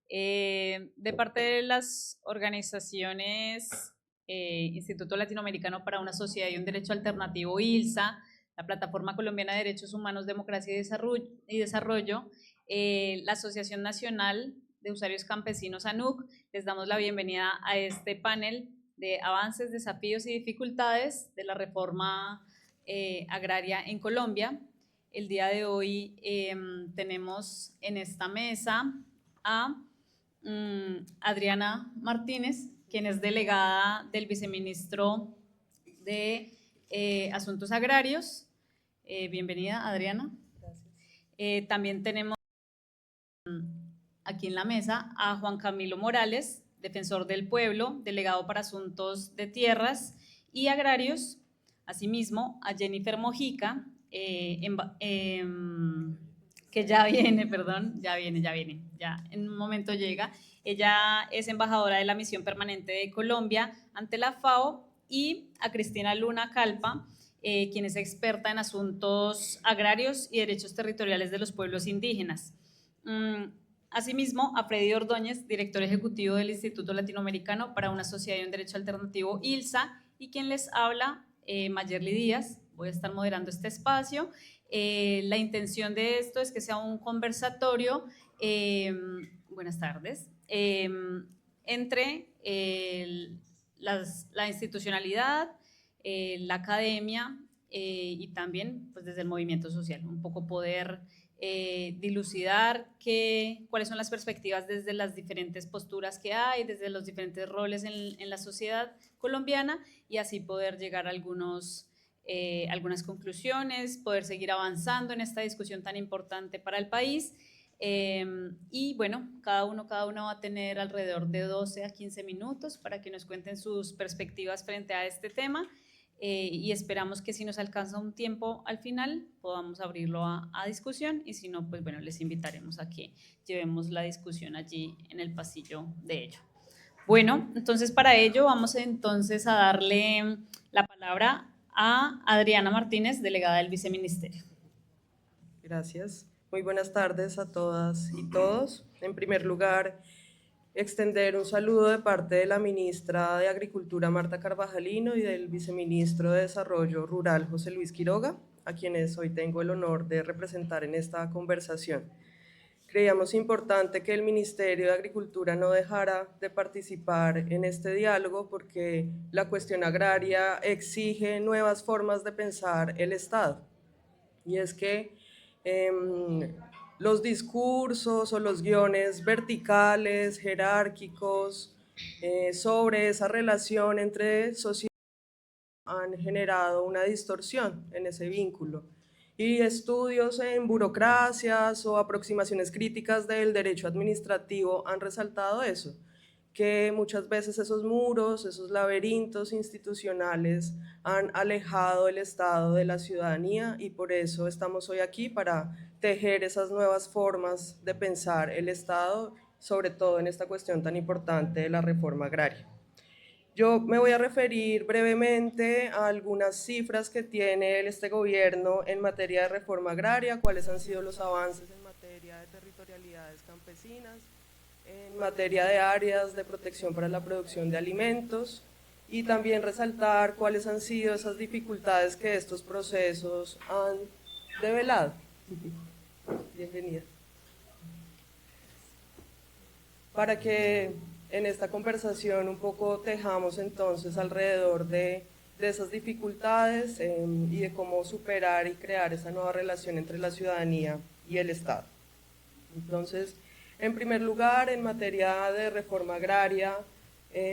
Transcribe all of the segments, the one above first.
De parte de las organizaciones Instituto Latinoamericano para una Sociedad y un Derecho Alternativo, ILSA, la Plataforma Colombiana de Derechos Humanos, Democracia y Desarrollo, la Asociación Nacional de Usuarios Campesinos, ANUC, les damos la bienvenida a este panel de avances, desafíos y dificultades de la reforma agraria en Colombia. El día de hoy tenemos en esta mesa a Adriana Martínez, quien es delegada del viceministro de Asuntos Agrarios. Bienvenida, Adriana. También tenemos aquí en la mesa a Juan Camilo Morales, defensor del pueblo, delegado para asuntos de tierras y agrarios. Asimismo, a Jennifer Mojica, que ya viene, perdón, ya en un momento llega. Ella es embajadora de la Misión Permanente de Colombia ante la FAO, y a Cristina Luna Calpa, quien es experta en asuntos agrarios y derechos territoriales de los pueblos indígenas. Asimismo, a Freddy Ordóñez, director ejecutivo del Instituto Latinoamericano para una Sociedad y un Derecho Alternativo, ILSA, y quien les habla, Mayerly Díaz. Voy a estar moderando este espacio. La intención de esto es que sea un conversatorio, buenas tardes, entre la institucionalidad, la academia y también pues, desde el movimiento social, un poco poder dilucidar cuáles son las perspectivas desde las diferentes posturas que hay, desde los diferentes roles en la sociedad colombiana, y así poder llegar a algunas conclusiones, poder seguir avanzando en esta discusión tan importante para el país. Y bueno, cada uno va a tener alrededor de 12 a 15 minutos para que nos cuenten sus perspectivas frente a este tema. Y esperamos que si nos alcanza un tiempo al final podamos abrirlo a discusión, y si no, pues bueno, les invitaremos a que llevemos la discusión allí en el pasillo de ello. Bueno, entonces para ello vamos entonces a darle la palabra a Adriana Martínez, delegada del Viceministerio. Gracias. Muy buenas tardes a todas y todos. En primer lugar, extender un saludo de parte de la ministra de Agricultura, Marta Carvajalino, y del viceministro de Desarrollo Rural, José Luis Quiroga, a quienes hoy tengo el honor de representar en esta conversación. Creíamos importante que el Ministerio de Agricultura no dejara de participar en este diálogo porque la cuestión agraria exige nuevas formas de pensar el Estado. Y es que los discursos o los guiones verticales, jerárquicos, sobre esa relación entre sociedad han generado una distorsión en ese vínculo. Y estudios en burocracias o aproximaciones críticas del derecho administrativo han resaltado eso, que muchas veces esos muros, esos laberintos institucionales han alejado el Estado de la ciudadanía, y por eso estamos hoy aquí para tejer esas nuevas formas de pensar el Estado, sobre todo en esta cuestión tan importante de la reforma agraria. Yo me voy a referir brevemente a algunas cifras que tiene este gobierno en materia de reforma agraria, cuáles han sido los avances en materia de territorialidades campesinas, en materia de áreas de protección para la producción de alimentos, y también resaltar cuáles han sido esas dificultades que estos procesos han develado. Bienvenida. Para que en esta conversación un poco tejamos entonces alrededor de esas dificultades y de cómo superar y crear esa nueva relación entre la ciudadanía y el Estado. Entonces, en primer lugar, en materia de reforma agraria,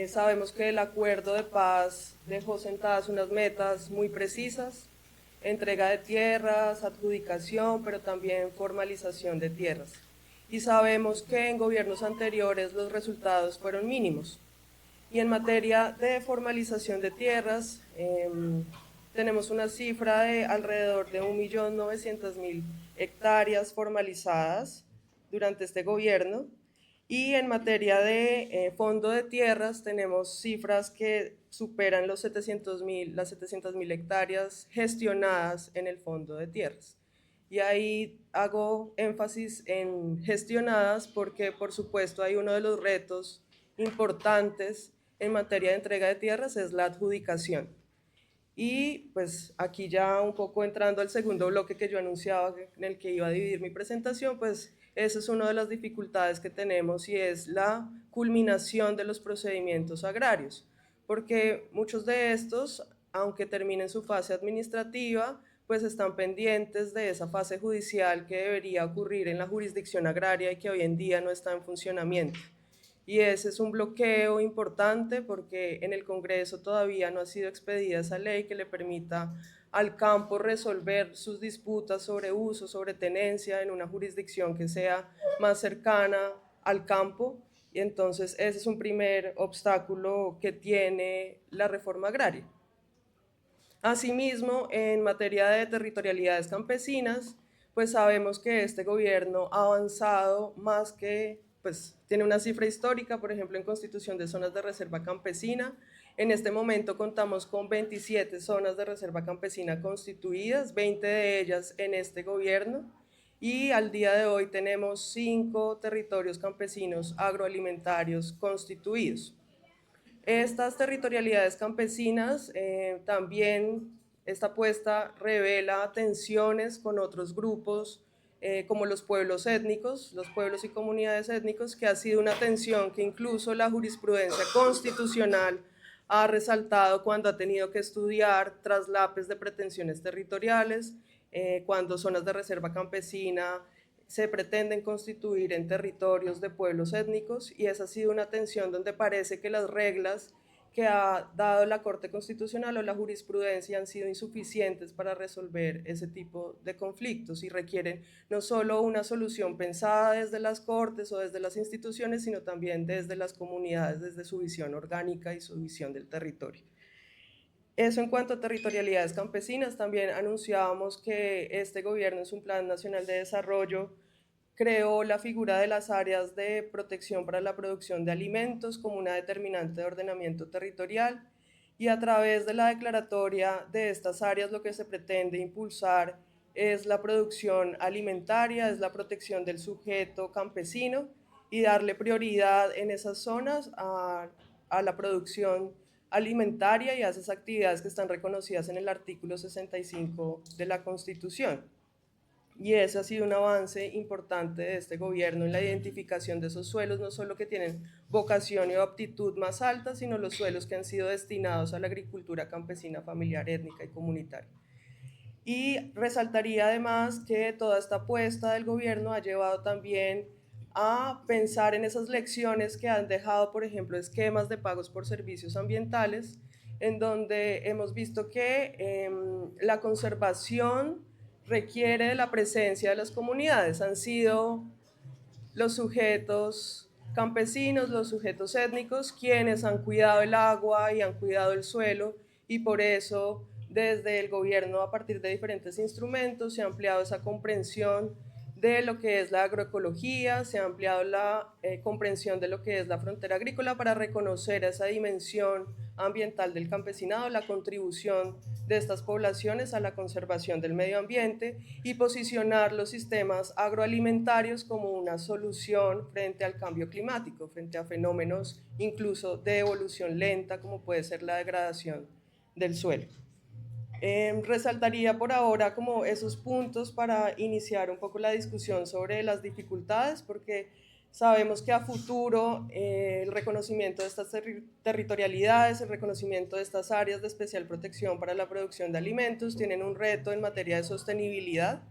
sabemos que el acuerdo de paz dejó sentadas unas metas muy precisas: entrega de tierras, adjudicación, pero también formalización de tierras. Y sabemos que en gobiernos anteriores los resultados fueron mínimos. Y en materia de formalización de tierras, tenemos una cifra de alrededor de 1.900.000 hectáreas formalizadas durante este gobierno. Y en materia de fondo de tierras tenemos cifras que superan las 700.000 hectáreas gestionadas en el fondo de tierras. y ahí hago énfasis en gestionadas porque por supuesto hay uno de los retos importantes en materia de entrega de tierras es la adjudicación. Y pues aquí ya un poco entrando al segundo bloque que yo anunciaba en el que iba a dividir mi presentación, pues esa es una de las dificultades que tenemos y es la culminación de los procedimientos agrarios, porque muchos de estos, aunque terminen su fase administrativa, pues están pendientes de esa fase judicial que debería ocurrir en la jurisdicción agraria y que hoy en día no está en funcionamiento. Y ese es un bloqueo importante porque en el Congreso todavía no ha sido expedida esa ley que le permita al campo resolver sus disputas sobre uso, sobre tenencia en una jurisdicción que sea más cercana al campo. Y entonces ese es un primer obstáculo que tiene la reforma agraria. Asimismo, en materia de territorialidades campesinas, pues sabemos que este gobierno ha avanzado más que, pues tiene una cifra histórica, por ejemplo, en constitución de zonas de reserva campesina. En este momento contamos con 27 zonas de reserva campesina constituidas, 20 de ellas en este gobierno, y al día de hoy tenemos 5 territorios campesinos agroalimentarios constituidos. Estas territorialidades campesinas también, esta apuesta revela tensiones con otros grupos como los pueblos étnicos, los pueblos y comunidades étnicos, que ha sido una tensión que incluso la jurisprudencia constitucional ha resaltado cuando ha tenido que estudiar traslapes de pretensiones territoriales, cuando zonas de reserva campesina se pretenden constituir en territorios de pueblos étnicos, y esa ha sido una tensión donde parece que las reglas que ha dado la Corte Constitucional o la jurisprudencia han sido insuficientes para resolver ese tipo de conflictos y requieren no solo una solución pensada desde las Cortes o desde las instituciones, sino también desde las comunidades, desde su visión orgánica y su visión del territorio. Eso en cuanto a territorialidades campesinas. También anunciábamos que este gobierno en su Plan Nacional de Desarrollo creó la figura de las áreas de protección para la producción de alimentos como una determinante de ordenamiento territorial, y a través de la declaratoria de estas áreas lo que se pretende impulsar es la producción alimentaria, es la protección del sujeto campesino y darle prioridad en esas zonas a la producción alimentaria y a esas actividades que están reconocidas en el artículo 65 de la Constitución. Y ese ha sido un avance importante de este gobierno en la identificación de esos suelos, no solo que tienen vocación y aptitud más alta, sino los suelos que han sido destinados a la agricultura campesina, familiar, étnica y comunitaria. Y resaltaría además que toda esta apuesta del gobierno ha llevado también a pensar en esas lecciones que han dejado, por ejemplo, esquemas de pagos por servicios ambientales, en donde hemos visto que la conservación requiere de la presencia de las comunidades. Han sido los sujetos campesinos, los sujetos étnicos, quienes han cuidado el agua y han cuidado el suelo, y por eso desde el gobierno, a partir de diferentes instrumentos, se ha ampliado esa comprensión de lo que es la agroecología, se ha ampliado la comprensión de lo que es la frontera agrícola para reconocer esa dimensión ambiental del campesinado, la contribución de estas poblaciones a la conservación del medio ambiente, y posicionar los sistemas agroalimentarios como una solución frente al cambio climático, frente a fenómenos incluso de evolución lenta como puede ser la degradación del suelo. Resaltaría por ahora como esos puntos para iniciar un poco la discusión sobre las dificultades, porque sabemos que a futuro el reconocimiento de estas territorialidades, el reconocimiento de estas áreas de especial protección para la producción de alimentos tienen un reto en materia de sostenibilidad.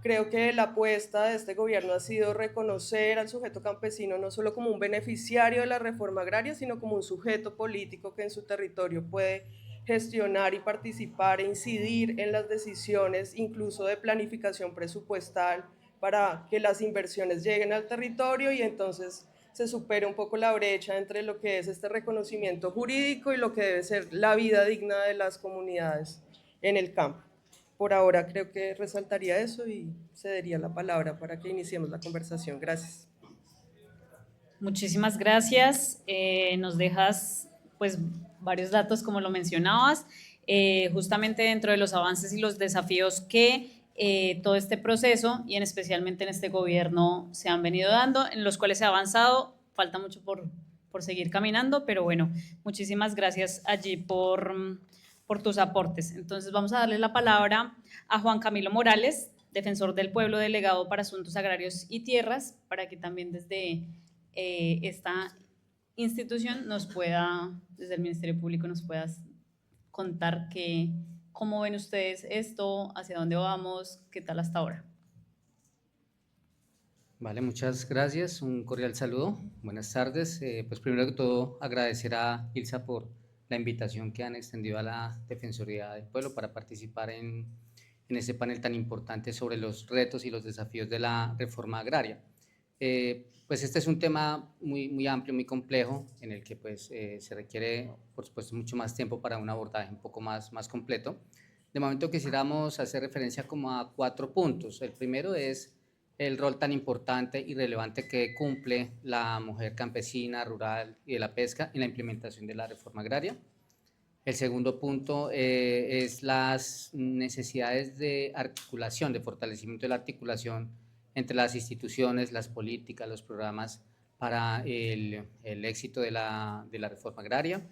Creo que la apuesta de este gobierno ha sido reconocer al sujeto campesino no solo como un beneficiario de la reforma agraria, sino como un sujeto político que en su territorio puede gestionar y participar e incidir en las decisiones, incluso de planificación presupuestal, para que las inversiones lleguen al territorio y entonces se supere un poco la brecha entre lo que es este reconocimiento jurídico y lo que debe ser la vida digna de las comunidades en el campo. Por ahora creo que resaltaría eso y cedería la palabra para que iniciemos la conversación. Gracias. Muchísimas gracias. Nos dejas pues varios datos como lo mencionabas, justamente dentro de los avances y los desafíos que todo este proceso y especialmente en este gobierno se han venido dando, en los cuales se ha avanzado, falta mucho por seguir caminando, pero bueno, muchísimas gracias allí por tus aportes. Entonces vamos a darle la palabra a Juan Camilo Morales, defensor del pueblo, delegado para Asuntos Agrarios y Tierras, para que también desde esta institución nos pueda, desde el Ministerio Público nos puedas contar cómo ven ustedes esto, hacia dónde vamos, qué tal hasta ahora. Vale, muchas gracias, un cordial saludo, buenas tardes. Pues primero que todo agradecer a Ilsa por la invitación que han extendido a la Defensoría del Pueblo para participar en este panel tan importante sobre los retos y los desafíos de la reforma agraria. Pues este es un tema muy amplio, muy complejo, en el que pues, se requiere, por supuesto, mucho más tiempo para un abordaje un poco más completo. De momento quisiéramos hacer referencia como a 4 puntos. El primero es el rol tan importante y relevante que cumple la mujer campesina, rural y de la pesca en la implementación de la reforma agraria. El segundo punto es las necesidades de articulación, de fortalecimiento de la articulación entre las instituciones, las políticas, los programas para el éxito de la reforma agraria.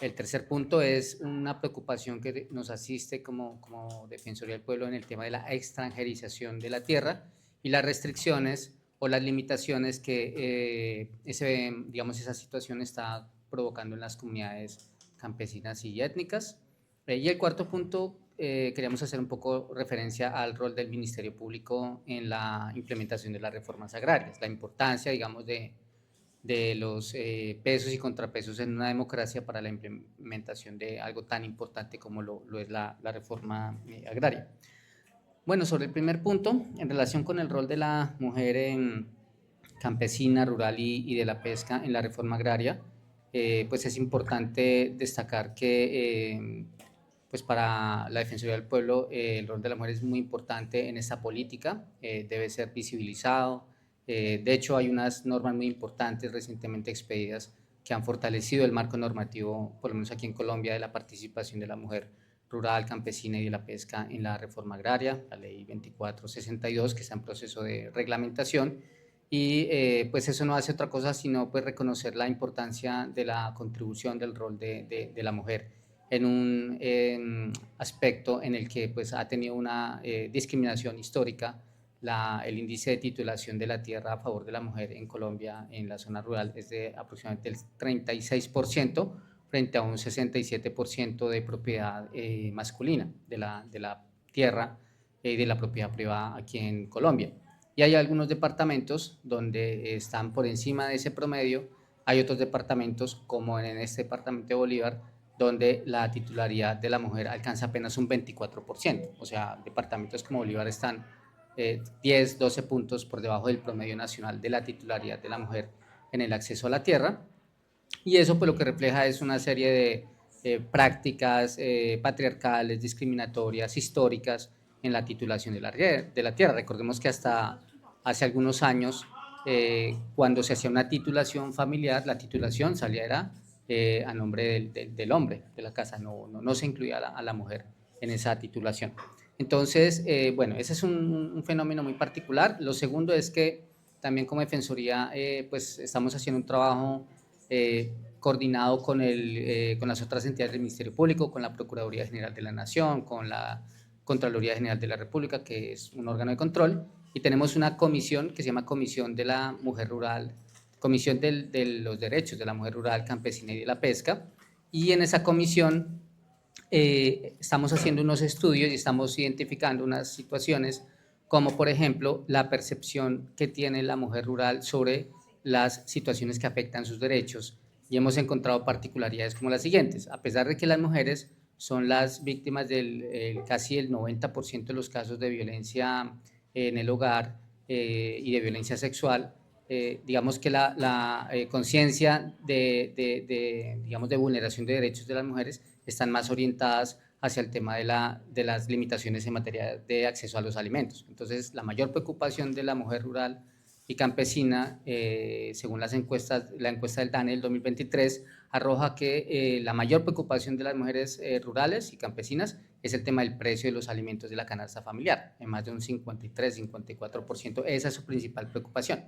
El tercer punto es una preocupación que nos asiste como Defensoría del Pueblo en el tema de la extranjerización de la tierra y las restricciones o las limitaciones que esa situación está provocando en las comunidades campesinas y étnicas. Y el cuarto punto, queríamos hacer un poco referencia al rol del Ministerio Público en la implementación de las reformas agrarias, la importancia, digamos, de los pesos y contrapesos en una democracia para la implementación de algo tan importante como lo es la reforma agraria. Bueno, sobre el primer punto, en relación con el rol de la mujer campesina, rural y de la pesca en la reforma agraria, pues es importante destacar que pues para la Defensoría del Pueblo el rol de la mujer es muy importante en esta política, debe ser visibilizado. De hecho, hay unas normas muy importantes recientemente expedidas que han fortalecido el marco normativo, por lo menos aquí en Colombia, de la participación de la mujer rural, campesina y de la pesca en la reforma agraria, la ley 2462, que está en proceso de reglamentación, y pues eso no hace otra cosa sino pues reconocer la importancia de la contribución del rol de la mujer en un aspecto en el que pues ha tenido una discriminación histórica. El índice de titulación de la tierra a favor de la mujer en Colombia en la zona rural es de aproximadamente el 36%, frente a un 67% de propiedad masculina de la tierra y de la propiedad privada aquí en Colombia. Y hay algunos departamentos donde están por encima de ese promedio, hay otros departamentos como en este departamento de Bolívar, donde la titularidad de la mujer alcanza apenas un 24%, o sea, departamentos como Bolívar están 10, 12 puntos por debajo del promedio nacional de la titularidad de la mujer en el acceso a la tierra. Y eso pues lo que refleja es una serie de prácticas patriarcales, discriminatorias, históricas en la titulación de la tierra. Recordemos que hasta hace algunos años, cuando se hacía una titulación familiar, la titulación salía a nombre del hombre de la casa, no se incluía a la mujer en esa titulación. Entonces, bueno, ese es un fenómeno muy particular. Lo segundo es que también como Defensoría pues estamos haciendo un trabajo coordinado con las otras entidades del Ministerio Público, con la Procuraduría General de la Nación, con la Contraloría General de la República, que es un órgano de control, y tenemos una comisión que se llama Comisión de la Mujer Rural, Comisión de los Derechos de la Mujer Rural, Campesina y de la Pesca, y en esa comisión estamos haciendo unos estudios y estamos identificando unas situaciones como por ejemplo la percepción que tiene la mujer rural sobre las situaciones que afectan sus derechos, y hemos encontrado particularidades como las siguientes. A pesar de que las mujeres son las víctimas del casi el 90% de los casos de violencia en el hogar y de violencia sexual, digamos que la conciencia de vulneración de derechos de las mujeres están más orientadas hacia el tema de las limitaciones en materia de acceso a los alimentos. Entonces, la mayor preocupación de la mujer rural y campesina, según la encuesta del DANE del 2023, arroja que la mayor preocupación de las mujeres rurales y campesinas es el tema del precio de los alimentos de la canasta familiar, en más de un 53-54%, esa es su principal preocupación.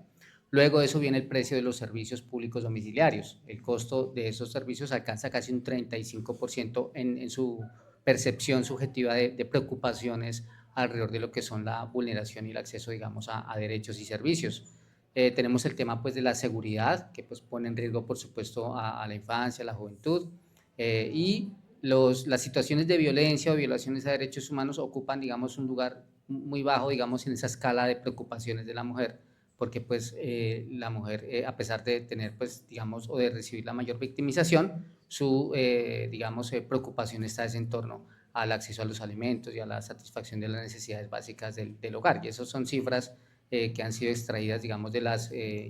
Luego de eso viene el precio de los servicios públicos domiciliarios, el costo de esos servicios alcanza casi un 35% en su percepción subjetiva de preocupaciones alrededor de lo que son la vulneración y el acceso, digamos, a derechos y servicios. Tenemos el tema pues de la seguridad, que pues pone en riesgo por supuesto a la infancia, a la juventud, y las situaciones de violencia o violaciones a derechos humanos ocupan, digamos, un lugar muy bajo, digamos, en esa escala de preocupaciones de la mujer, porque pues la mujer, a pesar de tener, pues, digamos, o de recibir la mayor victimización, su, digamos, preocupación está en torno al acceso a los alimentos y a la satisfacción de las necesidades básicas del hogar. Y esas son cifras que han sido extraídas, digamos, de la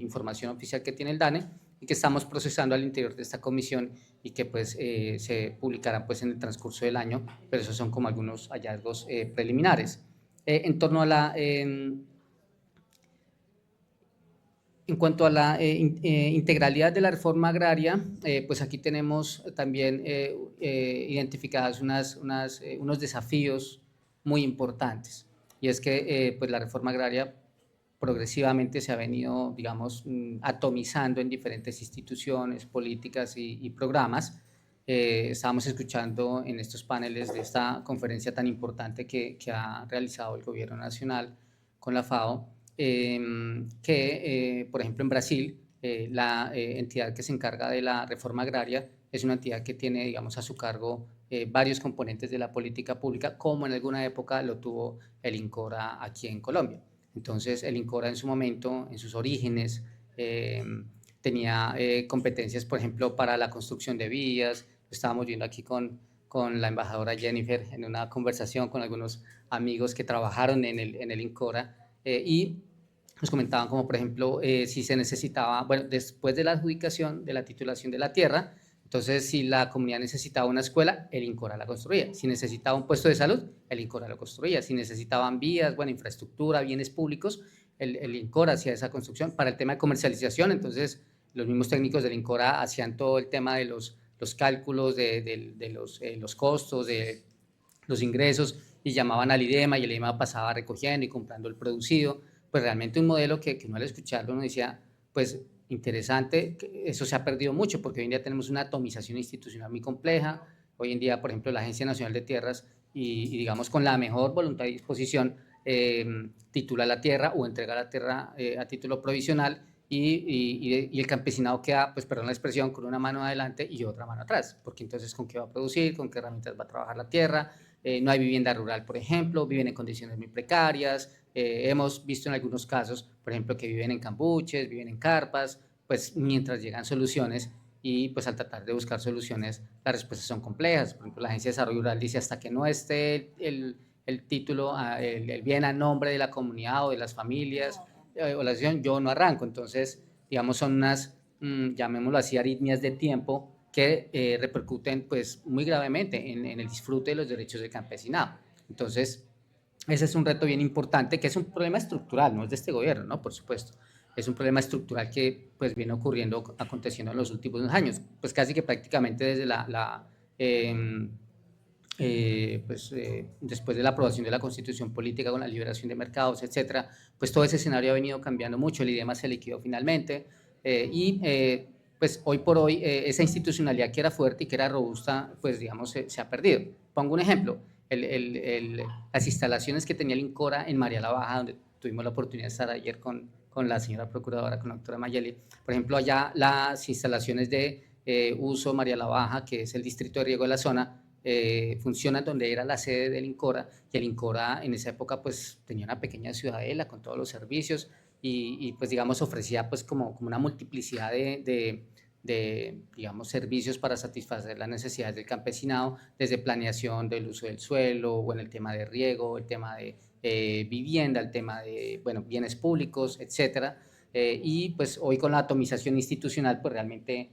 información oficial que tiene el DANE y que estamos procesando al interior de esta comisión y que pues se publicarán pues en el transcurso del año, pero esos son como algunos hallazgos preliminares. En torno a la... En cuanto a la integralidad de la reforma agraria, pues aquí tenemos también identificados unos desafíos muy importantes, y es que pues la reforma agraria progresivamente se ha venido, digamos, atomizando en diferentes instituciones, políticas y programas. Estábamos escuchando en estos paneles de esta conferencia tan importante que ha realizado el Gobierno Nacional con la FAO, por ejemplo, en Brasil, la entidad que se encarga de la reforma agraria es una entidad que tiene, digamos, a su cargo varios componentes de la política pública, como en alguna época lo tuvo el INCORA aquí en Colombia. Entonces, el INCORA en su momento, en sus orígenes, tenía competencias, por ejemplo, para la construcción de vías. Estábamos viendo aquí con la embajadora Jennifer en una conversación con algunos amigos que trabajaron en el INCORA, y nos comentaban como, por ejemplo, si se necesitaba, bueno, después de la adjudicación de la titulación de la tierra, entonces si la comunidad necesitaba una escuela, el INCORA la construía. Si necesitaba un puesto de salud, el INCORA lo construía. Si necesitaban vías, bueno, infraestructura, bienes públicos, el INCORA hacía esa construcción. Para el tema de comercialización, entonces los mismos técnicos del INCORA hacían todo el tema de los cálculos de los costos, de los ingresos, y llamaban al IDEMA y el IDEMA pasaba recogiendo y comprando el producido. Pues realmente un modelo que uno al escucharlo uno decía, pues interesante, eso se ha perdido mucho porque hoy en día tenemos una atomización institucional muy compleja. Hoy en día, por ejemplo, la Agencia Nacional de Tierras y digamos con la mejor voluntad y disposición titula la tierra o entrega la tierra a título provisional, y el campesinado queda, pues perdón la expresión, con una mano adelante y otra mano atrás, porque entonces con qué va a producir, con qué herramientas va a trabajar la tierra. No hay vivienda rural, por ejemplo, viven en condiciones muy precarias. Hemos visto en algunos casos, por ejemplo, que viven en cambuches, viven en carpas, pues mientras llegan soluciones, y pues al tratar de buscar soluciones, las respuestas son complejas. Por ejemplo, la Agencia de Desarrollo Rural dice hasta que no esté el título, el bien a nombre de la comunidad o de las familias, o la asociación, yo no arranco. Entonces, digamos, son unas, llamémoslo así, aritmias de tiempo que repercuten pues muy gravemente en el disfrute de los derechos del campesinado. Entonces, ese es un reto bien importante, que es un problema estructural, no es de este gobierno, ¿no? Por supuesto. Es un problema estructural que pues viene ocurriendo, aconteciendo en los últimos años, pues casi que prácticamente desde después de la aprobación de la Constitución Política con la liberación de mercados, etcétera, pues todo ese escenario ha venido cambiando mucho. El IDEMA se liquidó finalmente, pues hoy por hoy esa institucionalidad que era fuerte y que era robusta, pues digamos se ha perdido. Pongo un ejemplo, las instalaciones que tenía el INCORA en María la Baja, donde tuvimos la oportunidad de estar ayer con la señora procuradora, con la doctora Mayeli. Por ejemplo, allá las instalaciones de uso María la Baja, que es el distrito de riego de la zona, funcionan donde era la sede del INCORA, y el INCORA en esa época pues tenía una pequeña ciudadela con todos los servicios, y pues digamos ofrecía pues como una multiplicidad de digamos servicios para satisfacer las necesidades del campesinado, desde planeación del uso del suelo, o en el tema de riego, el tema de vivienda, el tema de, bueno, bienes públicos, etcétera. Y pues hoy con la atomización institucional pues realmente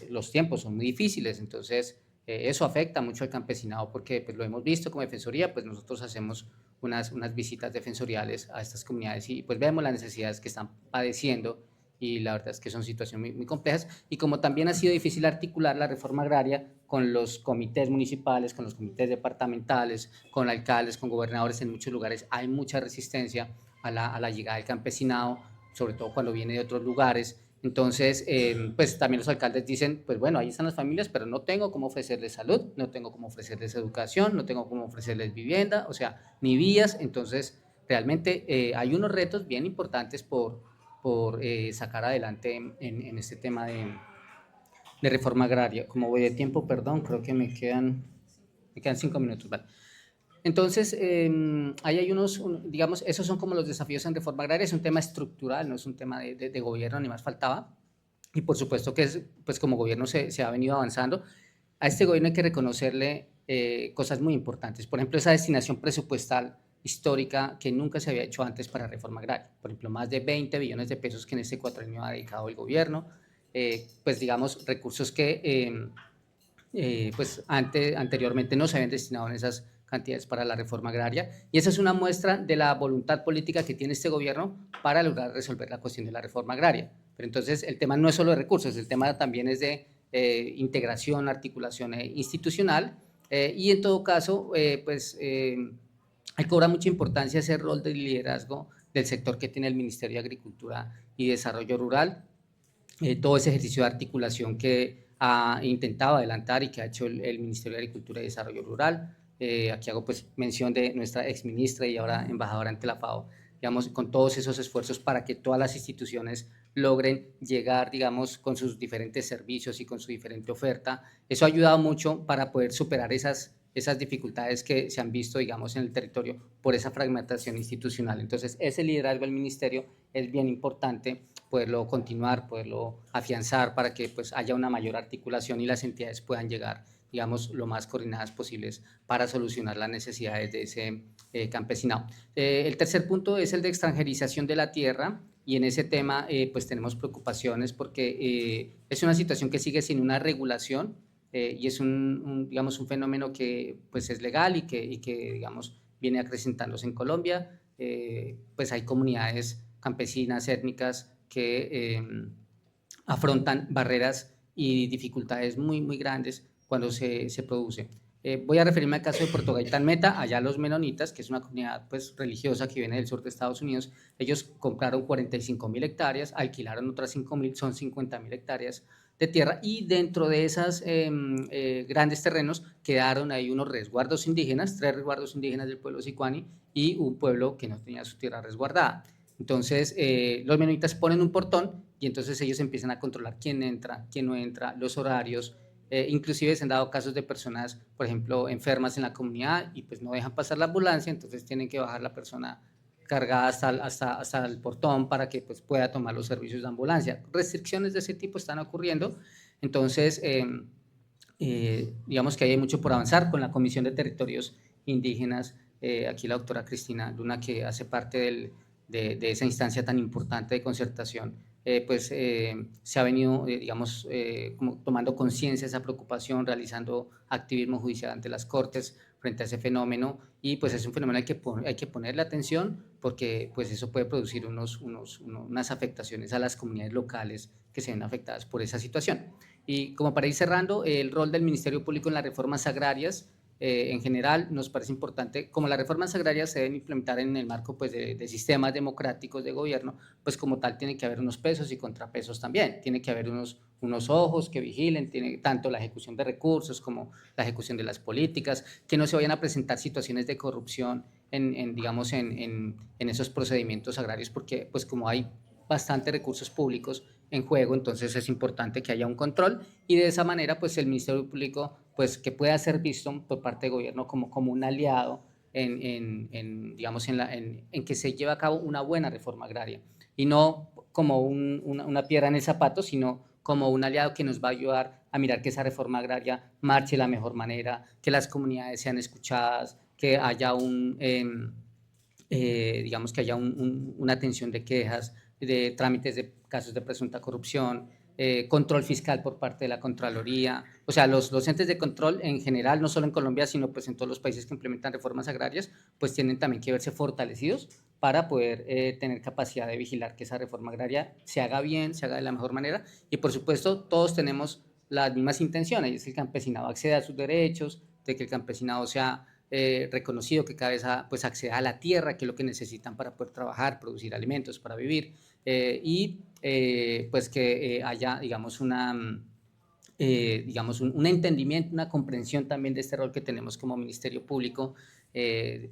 los tiempos son muy difíciles. Entonces eso afecta mucho al campesinado, porque pues lo hemos visto como Defensoría, pues nosotros hacemos unas visitas defensoriales a estas comunidades y pues vemos las necesidades que están padeciendo, y la verdad es que son situaciones muy, muy complejas, y como también ha sido difícil articular la reforma agraria con los comités municipales, con los comités departamentales, con alcaldes, con gobernadores, en muchos lugares hay mucha resistencia a la llegada del campesinado, sobre todo cuando viene de otros lugares. Entonces, pues también los alcaldes dicen, pues bueno, ahí están las familias, pero no tengo cómo ofrecerles salud, no tengo cómo ofrecerles educación, no tengo cómo ofrecerles vivienda, o sea, ni vías. Entonces, realmente hay unos retos bien importantes por sacar adelante en este tema de reforma agraria. Como voy de tiempo, perdón, creo que me quedan 5 minutos, ¿vale? Entonces, ahí hay digamos, esos son como los desafíos en reforma agraria, es un tema estructural, no es un tema de gobierno, ni más faltaba, y por supuesto que pues como gobierno se ha venido avanzando. A este gobierno hay que reconocerle cosas muy importantes, por ejemplo, esa destinación presupuestal histórica que nunca se había hecho antes para reforma agraria, por ejemplo, más de 20 billones de pesos que en este cuatrienio ha dedicado el gobierno, pues digamos, recursos que pues anteriormente no se habían destinado en esas cantidades para la reforma agraria, y esa es una muestra de la voluntad política que tiene este gobierno para lograr resolver la cuestión de la reforma agraria. Pero entonces el tema no es solo de recursos, el tema también es de integración, articulación institucional, y en todo caso, pues hay que cobrar mucha importancia ese rol de liderazgo del sector que tiene el Ministerio de Agricultura y Desarrollo Rural, todo ese ejercicio de articulación que ha intentado adelantar y que ha hecho el Ministerio de Agricultura y Desarrollo Rural. Aquí hago pues mención de nuestra exministra y ahora embajadora ante la FAO, digamos, con todos esos esfuerzos para que todas las instituciones logren llegar, digamos, con sus diferentes servicios y con su diferente oferta. Eso ha ayudado mucho para poder superar esas dificultades que se han visto, digamos, en el territorio por esa fragmentación institucional. Entonces, ese liderazgo del ministerio es bien importante poderlo continuar, poderlo afianzar para que pues haya una mayor articulación y las entidades puedan llegar, digamos, lo más coordinadas posibles para solucionar las necesidades de ese campesinado. El tercer punto es el de extranjerización de la tierra, y en ese tema pues tenemos preocupaciones porque es una situación que sigue sin una regulación, y es digamos, un fenómeno que pues es legal y que digamos, viene acrecentándose en Colombia. Pues hay comunidades campesinas, étnicas, que afrontan barreras y dificultades muy, muy grandes cuando se produce. Voy a referirme al caso de Puerto Gaitán Meta, allá los menonitas, que es una comunidad pues, religiosa que viene del sur de Estados Unidos. Ellos compraron 45.000 hectáreas, alquilaron otras 5.000, son 50.000 hectáreas de tierra, y dentro de esos grandes terrenos quedaron ahí unos resguardos indígenas, 3 resguardos indígenas del pueblo Sicuani y un pueblo que no tenía su tierra resguardada. Entonces, los menonitas ponen un portón y entonces ellos empiezan a controlar quién entra, quién no entra, los horarios. Inclusive se han dado casos de personas, por ejemplo, enfermas en la comunidad y pues no dejan pasar la ambulancia, entonces tienen que bajar la persona cargada hasta el portón para que pues, pueda tomar los servicios de ambulancia. Restricciones de ese tipo están ocurriendo. Entonces, digamos que hay mucho por avanzar con la Comisión de Territorios Indígenas. Aquí la doctora Cristina Luna, que hace parte de esa instancia tan importante de concertación, pues se ha venido, digamos, como tomando conciencia de esa preocupación, realizando activismo judicial ante las Cortes frente a ese fenómeno, y pues es un fenómeno al que hay que ponerle atención porque pues eso puede producir unas afectaciones a las comunidades locales que se ven afectadas por esa situación. Y como para ir cerrando, el rol del Ministerio Público en las reformas agrarias, en general nos parece importante, como las reformas agrarias se deben implementar en el marco pues, de sistemas democráticos de gobierno, pues como tal tiene que haber unos pesos y contrapesos también, tiene que haber unos ojos que vigilen tanto la ejecución de recursos como la ejecución de las políticas, que no se vayan a presentar situaciones de corrupción digamos, en esos procedimientos agrarios, porque pues como hay bastantes recursos públicos en juego, entonces es importante que haya un control, y de esa manera pues el Ministerio Público pues que pueda ser visto por parte del gobierno como un aliado digamos, en que se lleve a cabo una buena reforma agraria, y no como una piedra en el zapato, sino como un aliado que nos va a ayudar a mirar que esa reforma agraria marche de la mejor manera, que las comunidades sean escuchadas, que haya digamos que haya una atención de quejas, de trámites de casos de presunta corrupción, control fiscal por parte de la Contraloría, o sea, los entes de control en general, no solo en Colombia, sino pues en todos los países que implementan reformas agrarias, pues tienen también que verse fortalecidos para poder tener capacidad de vigilar que esa reforma agraria se haga bien, se haga de la mejor manera, y por supuesto todos tenemos las mismas intenciones, y es que el campesinado acceda a sus derechos, de que el campesinado sea reconocido, que cada vez pues acceda a la tierra, que es lo que necesitan para poder trabajar, producir alimentos, para vivir, pues que haya, digamos, un entendimiento, una comprensión también de este rol que tenemos como Ministerio Público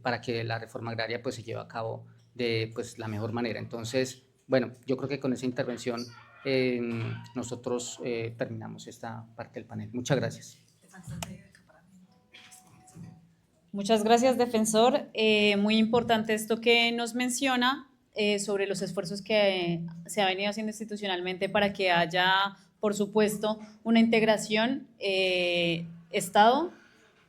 para que la reforma agraria pues se lleve a cabo de pues, la mejor manera. Entonces, bueno, yo creo que con esa intervención nosotros terminamos esta parte del panel. Muchas gracias. Muchas gracias, defensor. Muy importante esto que nos menciona sobre los esfuerzos que se ha venido haciendo institucionalmente para que haya, por supuesto, una integración Estado,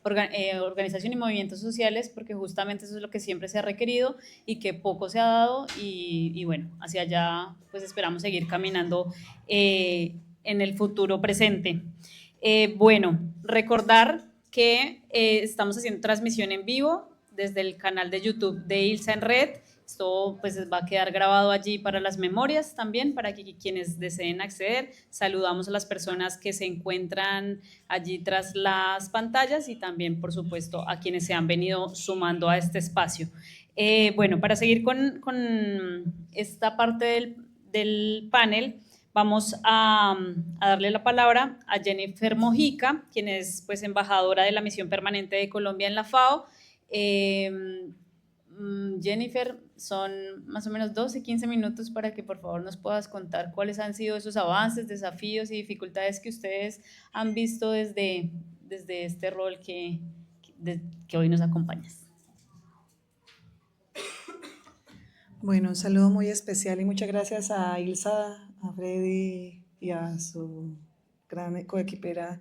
organización y movimientos sociales, porque justamente eso es lo que siempre se ha requerido y que poco se ha dado y bueno, hacia allá pues esperamos seguir caminando en el futuro presente. Bueno, recordar que estamos haciendo transmisión en vivo desde el canal de YouTube de ILSA en Red. Esto pues va a quedar grabado allí para las memorias también, para que quienes deseen acceder. Saludamos a las personas que se encuentran allí tras las pantallas y también, por supuesto, a quienes se han venido sumando a este espacio. Bueno, para seguir con esta parte del panel, vamos a darle la palabra a Jennifer Mojica, quien es pues, embajadora de la Misión Permanente de Colombia en la FAO. Jennifer, son más o menos 12, 15 minutos para que por favor nos puedas contar cuáles han sido esos avances, desafíos y dificultades que ustedes han visto desde este rol que hoy nos acompañas. Bueno, un saludo muy especial y muchas gracias a Ilsa, a Freddy y a su gran coequipera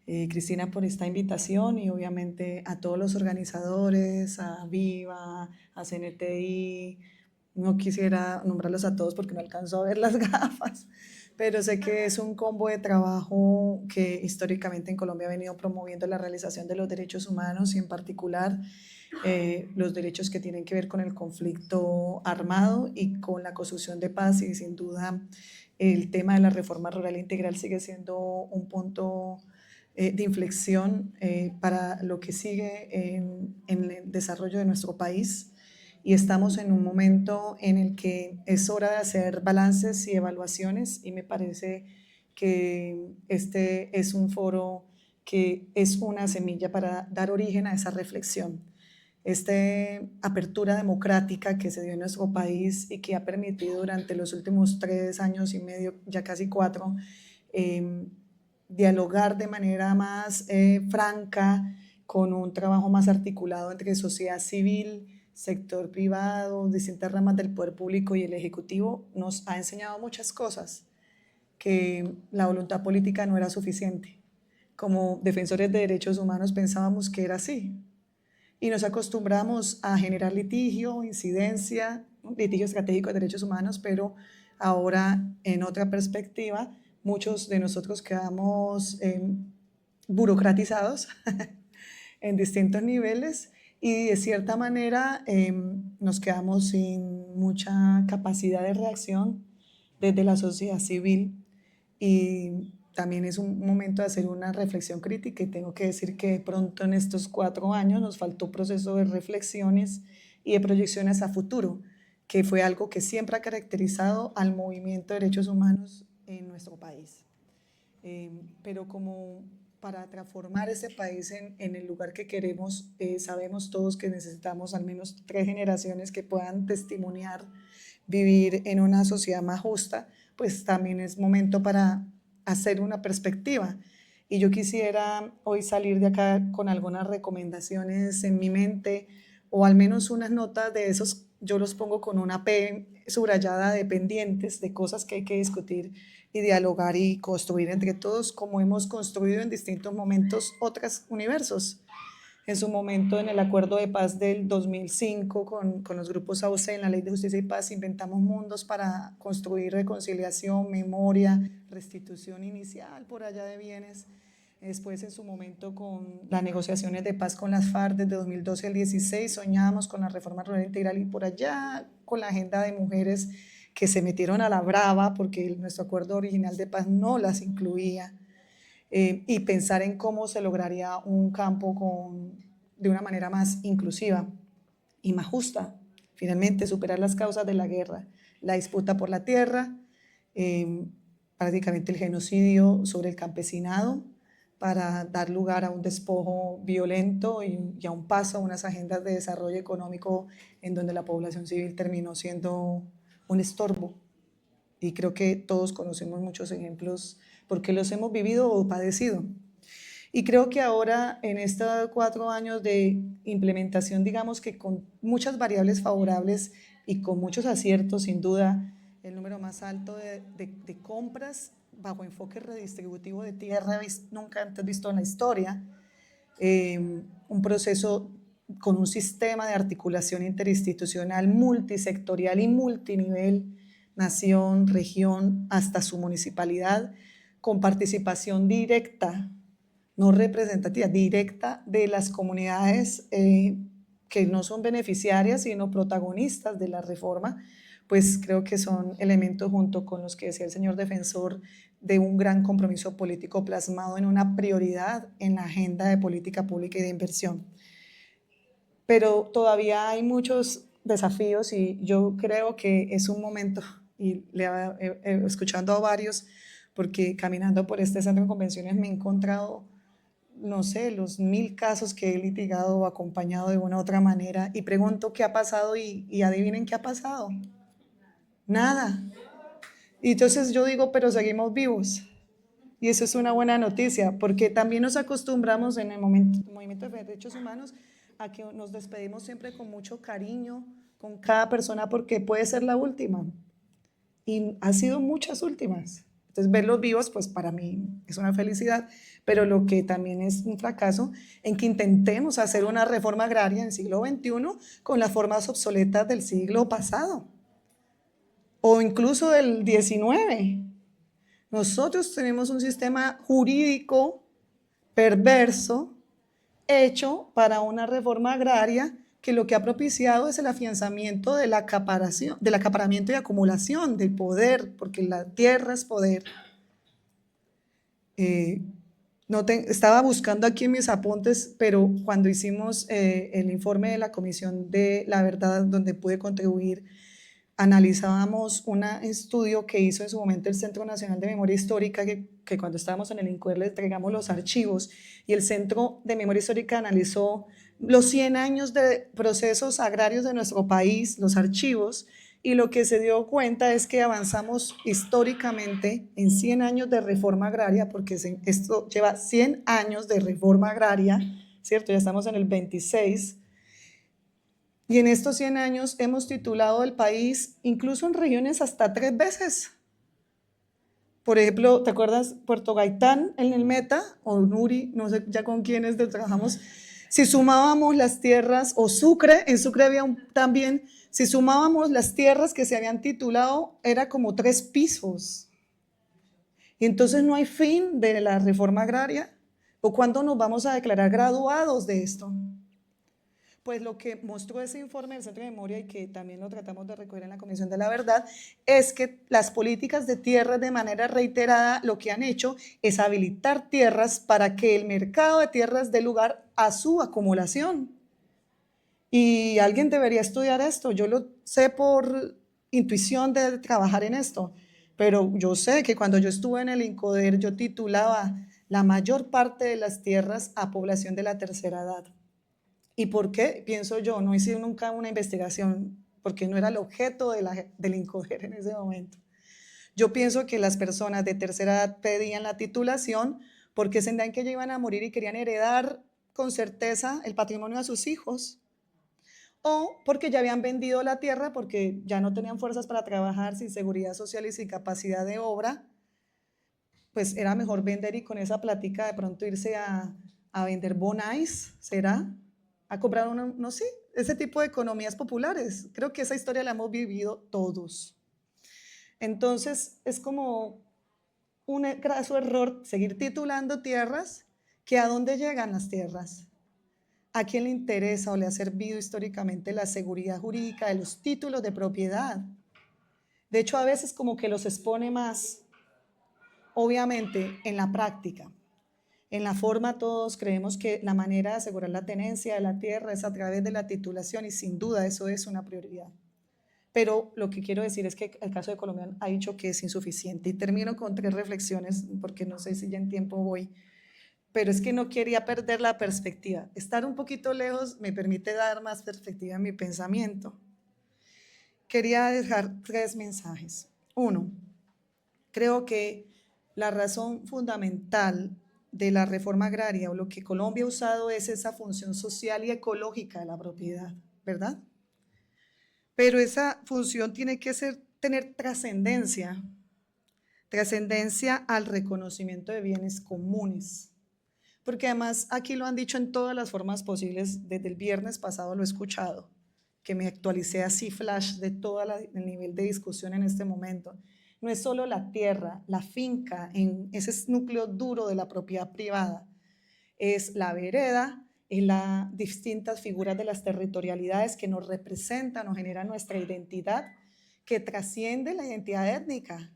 Cristina por esta invitación y obviamente a todos los organizadores, a Viva, a CNTI. No quisiera nombrarlos a todos porque no alcanzo a ver las gafas, pero sé que es un combo de trabajo que históricamente en Colombia ha venido promoviendo la realización de los derechos humanos y en particular los derechos que tienen que ver con el conflicto armado y con la construcción de paz, y sin duda el tema de la reforma rural integral sigue siendo un punto de inflexión para lo que sigue en el desarrollo de nuestro país, y estamos en un momento en el que es hora de hacer balances y evaluaciones, y me parece que este es un foro que es una semilla para dar origen a esa reflexión. Esta apertura democrática que se dio en nuestro país y que ha permitido durante los últimos 3 años y medio, ya casi 4, dialogar de manera más franca, con un trabajo más articulado entre sociedad civil, sector privado, distintas ramas del poder público y el ejecutivo, nos ha enseñado muchas cosas, que la voluntad política no era suficiente. Como defensores de derechos humanos pensábamos que era así, y nos acostumbramos a generar litigio, incidencia, litigio estratégico de derechos humanos, pero ahora en otra perspectiva, muchos de nosotros quedamos burocratizados en distintos niveles y de cierta manera nos quedamos sin mucha capacidad de reacción desde la sociedad civil, y también es un momento de hacer una reflexión crítica, y tengo que decir que de pronto en estos 4 años nos faltó un proceso de reflexiones y de proyecciones a futuro, que fue algo que siempre ha caracterizado al movimiento de derechos humanos en nuestro país. Pero como para transformar ese país en el lugar que queremos, sabemos todos que necesitamos al menos 3 generaciones que puedan testimoniar vivir en una sociedad más justa, pues también es momento para hacer una perspectiva. Y yo quisiera hoy salir de acá con algunas recomendaciones en mi mente, o al menos unas notas de esos, yo los pongo con una P subrayada de pendientes, de cosas que hay que discutir y dialogar y construir entre todos, como hemos construido en distintos momentos otros universos. En su momento, en el acuerdo de paz del 2005 con los grupos AUC, en la Ley de Justicia y Paz, inventamos mundos para construir reconciliación, memoria, restitución inicial por allá de bienes. Después, en su momento, con las negociaciones de paz con las FARC desde 2012 al 2016, soñábamos con la reforma rural integral y por allá con la agenda de mujeres que se metieron a la brava porque nuestro acuerdo original de paz no las incluía. Y pensar en cómo se lograría un campo de una manera más inclusiva y más justa. Finalmente, superar las causas de la guerra, la disputa por la tierra, prácticamente el genocidio sobre el campesinado, para dar lugar a un despojo violento y a un paso a unas agendas de desarrollo económico en donde la población civil terminó siendo un estorbo. Y creo que todos conocemos muchos ejemplos porque los hemos vivido o padecido. Y creo que ahora, en estos 4 años de implementación, digamos que con muchas variables favorables y con muchos aciertos, sin duda, el número más alto de compras bajo enfoque redistributivo de tierra nunca antes visto en la historia, un proceso con un sistema de articulación interinstitucional multisectorial y multinivel, nación, región, hasta su municipalidad, con participación directa, no representativa, directa de las comunidades que no son beneficiarias, sino protagonistas de la reforma, pues creo que son elementos junto con los que decía el señor defensor de un gran compromiso político plasmado en una prioridad en la agenda de política pública y de inversión. Pero todavía hay muchos desafíos y yo creo que es un momento, y escuchando a varios, porque caminando por este centro de convenciones me he encontrado, no sé, los 1000 casos que he litigado o acompañado de una u otra manera y pregunto qué ha pasado y adivinen qué ha pasado. Nada. Y entonces yo digo, pero seguimos vivos. Y eso es una buena noticia, porque también nos acostumbramos en el movimiento de derechos humanos a que nos despedimos siempre con mucho cariño con cada persona porque puede ser la última. Y ha sido muchas últimas. Entonces, verlos vivos, pues para mí es una felicidad, pero lo que también es un fracaso en que intentemos hacer una reforma agraria en el siglo XXI con las formas obsoletas del siglo pasado o incluso del XIX. Nosotros tenemos un sistema jurídico perverso hecho para una reforma agraria que lo que ha propiciado es el afianzamiento del acaparamiento y acumulación del poder, porque la tierra es poder. Estaba buscando aquí en mis apuntes, pero cuando hicimos el informe de la Comisión de la Verdad, donde pude contribuir, analizábamos un estudio que hizo en su momento el Centro Nacional de Memoria Histórica, que cuando estábamos en el INCUER le entregamos los archivos, y el Centro de Memoria Histórica analizó los 100 años de procesos agrarios de nuestro país, los archivos, y lo que se dio cuenta es que avanzamos históricamente en 100 años de reforma agraria, porque esto lleva 100 años de reforma agraria, ¿cierto? Ya estamos en el 26. Y en estos 100 años hemos titulado el país, incluso en regiones, hasta 3 veces. Por ejemplo, ¿te acuerdas Puerto Gaitán en el Meta? O Nuri, no sé ya con quiénes trabajamos. Si sumábamos las tierras, o Sucre, en Sucre había también, si sumábamos las tierras que se habían titulado, era como 3 pisos. Y entonces no hay fin de la reforma agraria. ¿O cuándo nos vamos a declarar graduados de esto? Pues lo que mostró ese informe del Centro de Memoria y que también lo tratamos de recoger en la Comisión de la Verdad es que las políticas de tierras de manera reiterada lo que han hecho es habilitar tierras para que el mercado de tierras dé lugar a su acumulación. Y alguien debería estudiar esto. Yo lo sé por intuición de trabajar en esto, pero yo sé que cuando yo estuve en el INCODER yo titulaba la mayor parte de las tierras a población de la tercera edad. ¿Y por qué? Pienso yo, no hice nunca una investigación porque no era el objeto del INCODER en ese momento. Yo pienso que las personas de tercera edad pedían la titulación porque sentían que ya iban a morir y querían heredar con certeza el patrimonio a sus hijos, o porque ya habían vendido la tierra porque ya no tenían fuerzas para trabajar sin seguridad social y sin capacidad de obra, pues era mejor vender y con esa plática de pronto irse a a vender bonais, ¿será? A comprar no sé, ese tipo de economías populares. Creo que esa historia la hemos vivido todos. Entonces, es como un graso error seguir titulando tierras, que a dónde llegan las tierras. ¿A quién le interesa o le ha servido históricamente la seguridad jurídica de los títulos de propiedad? De hecho, a veces como que los expone más, obviamente, en la práctica. En la forma todos creemos que la manera de asegurar la tenencia de la tierra es a través de la titulación y sin duda eso es una prioridad. Pero lo que quiero decir es que el caso de Colombia ha dicho que es insuficiente. Y termino con 3 reflexiones, porque no sé si ya en tiempo voy, pero es que no quería perder la perspectiva. Estar un poquito lejos me permite dar más perspectiva en mi pensamiento. Quería dejar 3 mensajes. 1, creo que la razón fundamental de la reforma agraria o lo que Colombia ha usado es esa función social y ecológica de la propiedad, ¿verdad? Pero esa función tiene que tener trascendencia al reconocimiento de bienes comunes. Porque además aquí lo han dicho en todas las formas posibles, desde el viernes pasado lo he escuchado, que me actualicé así flash de todo el nivel de discusión en este momento. No es solo la tierra, la finca, en ese núcleo duro de la propiedad privada, es la vereda, es las distintas figuras de las territorialidades que nos representan o generan nuestra identidad, que trasciende la identidad étnica.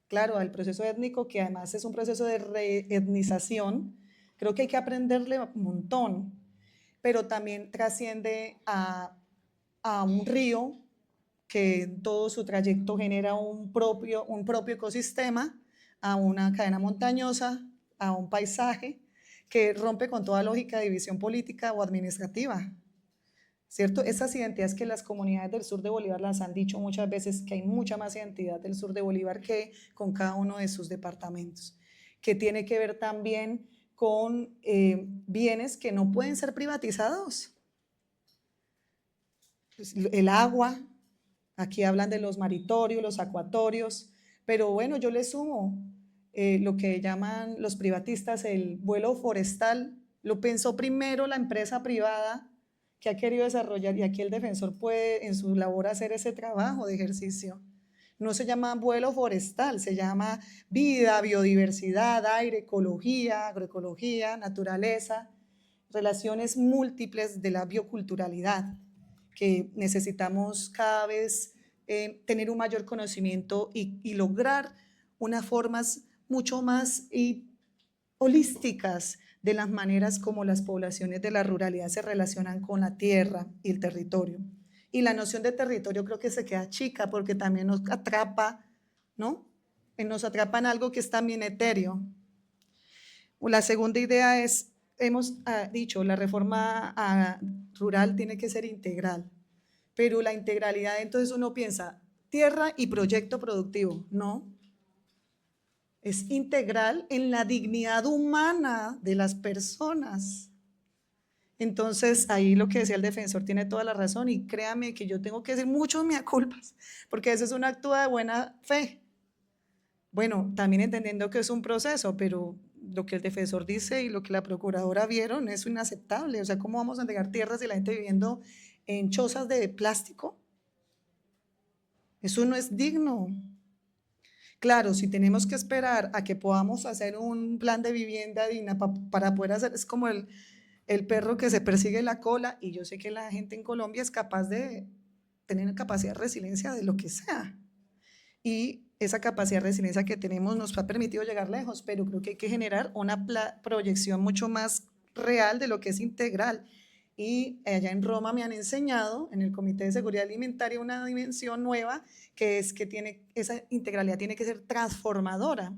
Claro, el proceso étnico, que además es un proceso de reetnización, creo que hay que aprenderle un montón, pero también trasciende a un río que en todo su trayecto genera un propio ecosistema, a una cadena montañosa, a un paisaje que rompe con toda lógica de división política o administrativa, ¿cierto? Esas identidades que las comunidades del sur de Bolívar las han dicho muchas veces, que hay mucha más identidad del sur de Bolívar que con cada uno de sus departamentos, que tiene que ver también con bienes que no pueden ser privatizados. El agua, aquí hablan de los maritorios, los acuatorios, pero bueno, yo le sumo lo que llaman los privatistas el vuelo forestal. Lo pensó primero la empresa privada que ha querido desarrollar, y aquí el defensor puede en su labor hacer ese trabajo de ejercicio. No se llama vuelo forestal, se llama vida, biodiversidad, aire, ecología, agroecología, naturaleza, relaciones múltiples de la bioculturalidad, que necesitamos cada vez tener un mayor conocimiento y lograr unas formas mucho más holísticas de las maneras como las poblaciones de la ruralidad se relacionan con la tierra y el territorio. Y la noción de territorio creo que se queda chica porque también nos atrapa, ¿no? Nos atrapa en algo que es también etéreo. La segunda idea es, hemos dicho, la reforma rural tiene que ser integral, pero la integralidad, entonces uno piensa, tierra y proyecto productivo, no. Es integral en la dignidad humana de las personas. Entonces, ahí lo que decía el defensor tiene toda la razón, y créame que yo tengo que decir muchos mea culpas, porque eso es un acto de buena fe. Bueno, también entendiendo que es un proceso, pero lo que el defensor dice y lo que la procuradora vieron es inaceptable. O sea, ¿cómo vamos a entregar tierras y la gente viviendo en chozas de plástico? Eso no es digno. Claro, si tenemos que esperar a que podamos hacer un plan de vivienda digna para poder hacer, es como el perro que se persigue la cola, y yo sé que la gente en Colombia es capaz de tener capacidad de resiliencia de lo que sea. Y esa capacidad de resiliencia que tenemos nos ha permitido llegar lejos, pero creo que hay que generar una proyección mucho más real de lo que es integral. Y allá en Roma me han enseñado, en el Comité de Seguridad Alimentaria, una dimensión nueva, que es que esa integralidad tiene que ser transformadora.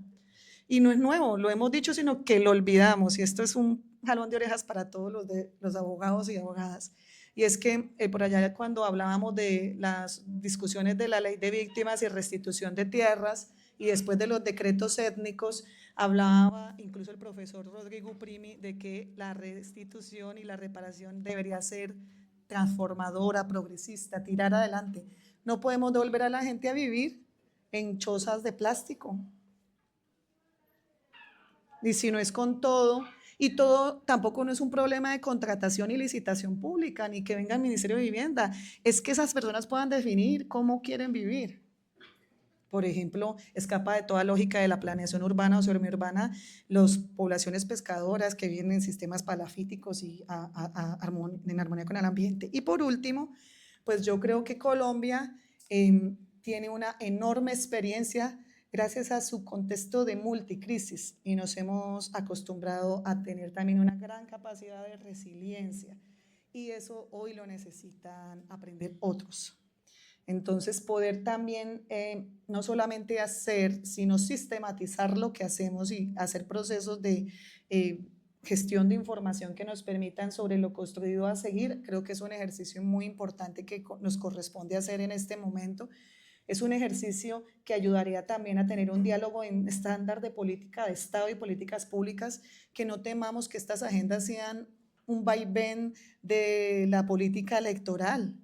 Y no es nuevo, lo hemos dicho, sino que lo olvidamos. Y esto es un jalón de orejas para todos los abogados y abogadas. Y es que por allá, cuando hablábamos de las discusiones de la ley de víctimas y restitución de tierras, y después de los decretos étnicos, hablaba incluso el profesor Rodrigo Primi de que la restitución y la reparación debería ser transformadora, progresista, tirar adelante. No podemos devolver a la gente a vivir en chozas de plástico. Y si no es con todo, Y todo tampoco no es un problema de contratación y licitación pública, ni que venga el Ministerio de Vivienda, es que esas personas puedan definir cómo quieren vivir. Por ejemplo, escapa de toda lógica de la planeación urbana o semiurbana las poblaciones pescadoras que viven en sistemas palafíticos y en armonía con el ambiente. Y por último, pues yo creo que Colombia tiene una enorme experiencia gracias a su contexto de multicrisis y nos hemos acostumbrado a tener también una gran capacidad de resiliencia y eso hoy lo necesitan aprender otros. Entonces, poder también no solamente hacer, sino sistematizar lo que hacemos y hacer procesos de gestión de información que nos permitan sobre lo construido a seguir, creo que es un ejercicio muy importante que nos corresponde hacer en este momento. Es un ejercicio que ayudaría también a tener un diálogo en estándar de política de Estado y políticas públicas, que no temamos que estas agendas sean un vaivén de la política electoral.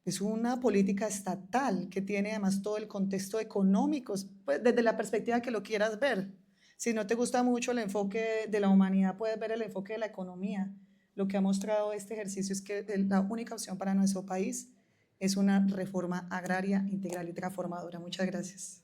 Es una política estatal que tiene además todo el contexto económico, pues desde la perspectiva que lo quieras ver. Si no te gusta mucho el enfoque de la humanidad, puedes ver el enfoque de la economía. Lo que ha mostrado este ejercicio es que la única opción para nuestro país es una reforma agraria integral y transformadora. Muchas gracias.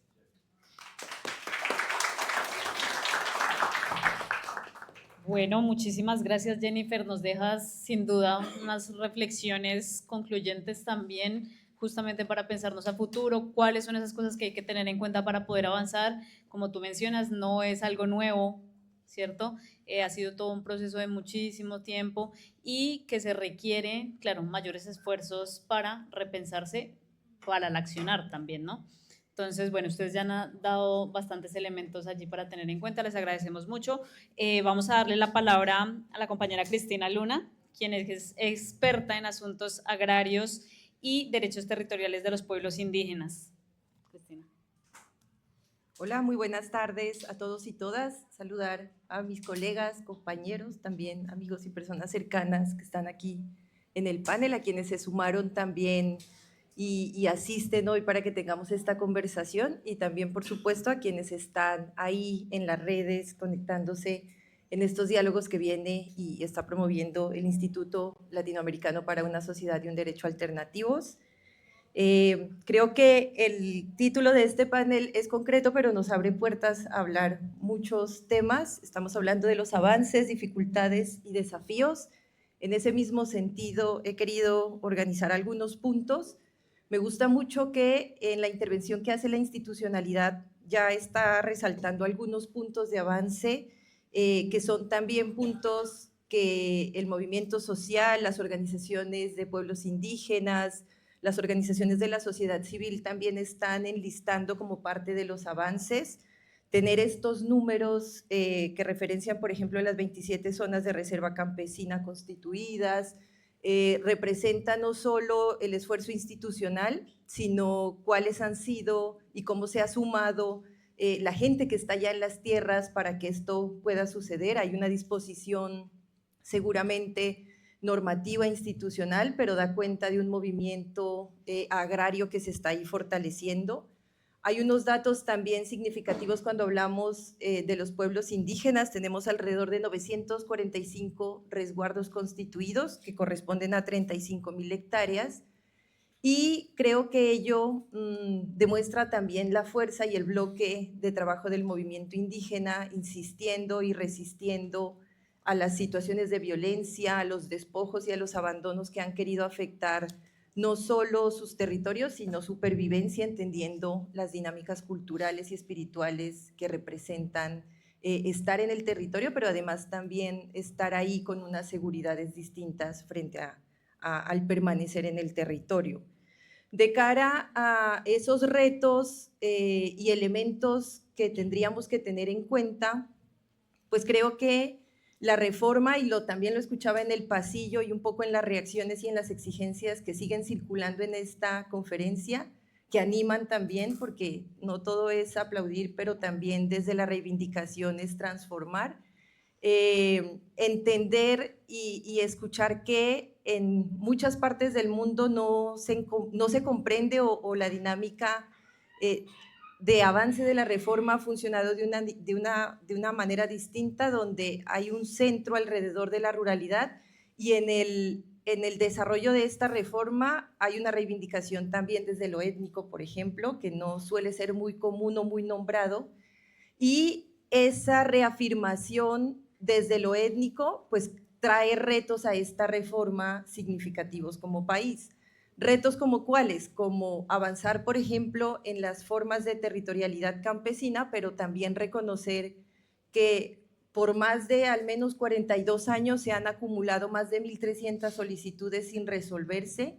Bueno, muchísimas gracias, Jennifer. Nos dejas sin duda unas reflexiones concluyentes también, justamente para pensarnos a futuro, cuáles son esas cosas que hay que tener en cuenta para poder avanzar. Como tú mencionas, no es algo nuevo, ¿cierto? Ha sido todo un proceso de muchísimo tiempo y que se requiere, claro, mayores esfuerzos para repensarse para el accionar también, ¿no? Entonces, bueno, ustedes ya han dado bastantes elementos allí para tener en cuenta, les agradecemos mucho. Vamos a darle la palabra a la compañera Cristina Luna, quien es experta en asuntos agrarios y derechos territoriales de los pueblos indígenas. Cristina. Hola, muy buenas tardes a todos y todas. Saludar a mis colegas, compañeros, también amigos y personas cercanas que están aquí en el panel, a quienes se sumaron también y asisten hoy para que tengamos esta conversación, y también, por supuesto, a quienes están ahí en las redes conectándose en estos diálogos que viene y está promoviendo el Instituto Latinoamericano para una Sociedad y un Derecho Alternativos. Creo que el título de este panel es concreto, pero nos abre puertas a hablar muchos temas. Estamos hablando de los avances, dificultades y desafíos. En ese mismo sentido, he querido organizar algunos puntos. Me gusta mucho que en la intervención que hace la institucionalidad ya está resaltando algunos puntos de avance, que son también puntos que el movimiento social, las organizaciones de pueblos indígenas, las organizaciones de la sociedad civil también están enlistando como parte de los avances. Tener estos números que referencian, por ejemplo, las 27 zonas de reserva campesina constituidas, representa no solo el esfuerzo institucional, sino cuáles han sido y cómo se ha sumado la gente que está allá en las tierras para que esto pueda suceder. Hay una disposición seguramente normativa institucional, pero da cuenta de un movimiento agrario que se está ahí fortaleciendo. Hay unos datos también significativos cuando hablamos de los pueblos indígenas. Tenemos alrededor de 945 resguardos constituidos que corresponden a 35.000 hectáreas, y creo que ello demuestra también la fuerza y el bloque de trabajo del movimiento indígena, insistiendo y resistiendo a las situaciones de violencia, a los despojos y a los abandonos que han querido afectar no solo sus territorios, sino su supervivencia, entendiendo las dinámicas culturales y espirituales que representan estar en el territorio, pero además también estar ahí con unas seguridades distintas frente al permanecer en el territorio. De cara a esos retos y elementos que tendríamos que tener en cuenta, pues creo que la reforma, y también lo escuchaba en el pasillo y un poco en las reacciones y en las exigencias que siguen circulando en esta conferencia, que animan también, porque no todo es aplaudir, pero también desde la reivindicación es transformar, entender y escuchar que en muchas partes del mundo no se comprende o la dinámica de avance de la reforma ha funcionado de una manera distinta, donde hay un centro alrededor de la ruralidad y en el desarrollo de esta reforma hay una reivindicación también desde lo étnico, por ejemplo, que no suele ser muy común o muy nombrado, y esa reafirmación desde lo étnico pues trae retos a esta reforma significativos como país. Retos como cuáles, como avanzar, por ejemplo, en las formas de territorialidad campesina, pero también reconocer que por más de al menos 42 años se han acumulado más de 1.300 solicitudes sin resolverse.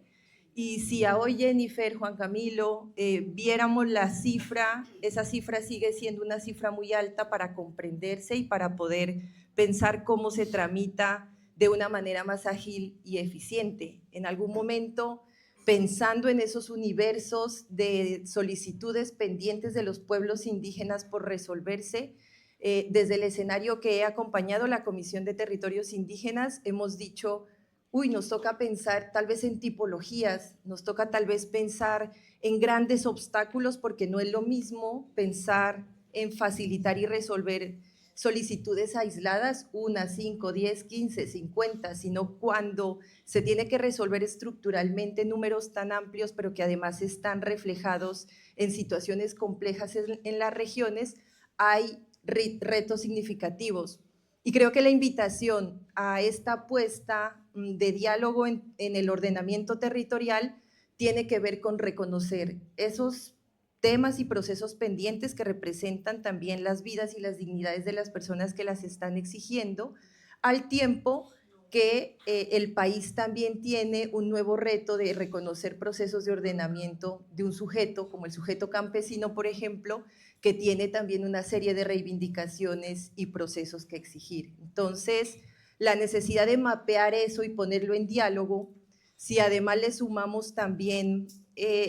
Y si a hoy, Jennifer, Juan Camilo, viéramos la cifra, esa cifra sigue siendo una cifra muy alta para comprenderse y para poder pensar cómo se tramita de una manera más ágil y eficiente. En algún momento, pensando en esos universos de solicitudes pendientes de los pueblos indígenas por resolverse, desde el escenario que he acompañado la Comisión de Territorios Indígenas, hemos dicho, uy, nos toca pensar tal vez en tipologías, nos toca tal vez pensar en grandes obstáculos, porque no es lo mismo pensar en facilitar y resolver solicitudes aisladas, 1, 5, 10, 15, 50, sino cuando se tiene que resolver estructuralmente números tan amplios, pero que además están reflejados en situaciones complejas en las regiones, hay retos significativos. Y creo que la invitación a esta apuesta de diálogo en el ordenamiento territorial tiene que ver con reconocer esos temas y procesos pendientes que representan también las vidas y las dignidades de las personas que las están exigiendo, al tiempo que el país también tiene un nuevo reto de reconocer procesos de ordenamiento de un sujeto, como el sujeto campesino, por ejemplo, que tiene también una serie de reivindicaciones y procesos que exigir. Entonces, la necesidad de mapear eso y ponerlo en diálogo, si además le sumamos también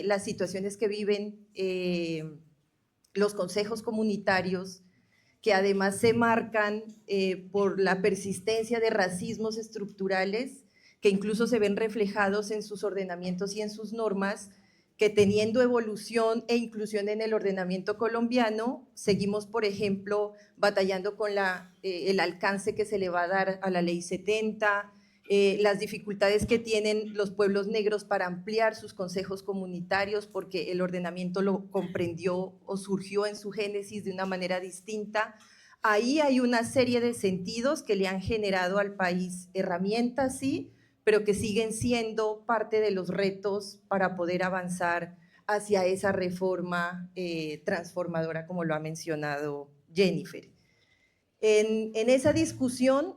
las situaciones que viven los consejos comunitarios, que además se marcan por la persistencia de racismos estructurales, que incluso se ven reflejados en sus ordenamientos y en sus normas, que teniendo evolución e inclusión en el ordenamiento colombiano, seguimos, por ejemplo, batallando con el alcance que se le va a dar a la Ley 70, las dificultades que tienen los pueblos negros para ampliar sus consejos comunitarios, porque el ordenamiento lo comprendió o surgió en su génesis de una manera distinta. Ahí hay una serie de sentidos que le han generado al país herramientas, sí, pero que siguen siendo parte de los retos para poder avanzar hacia esa reforma transformadora, como lo ha mencionado Jennifer. En esa discusión,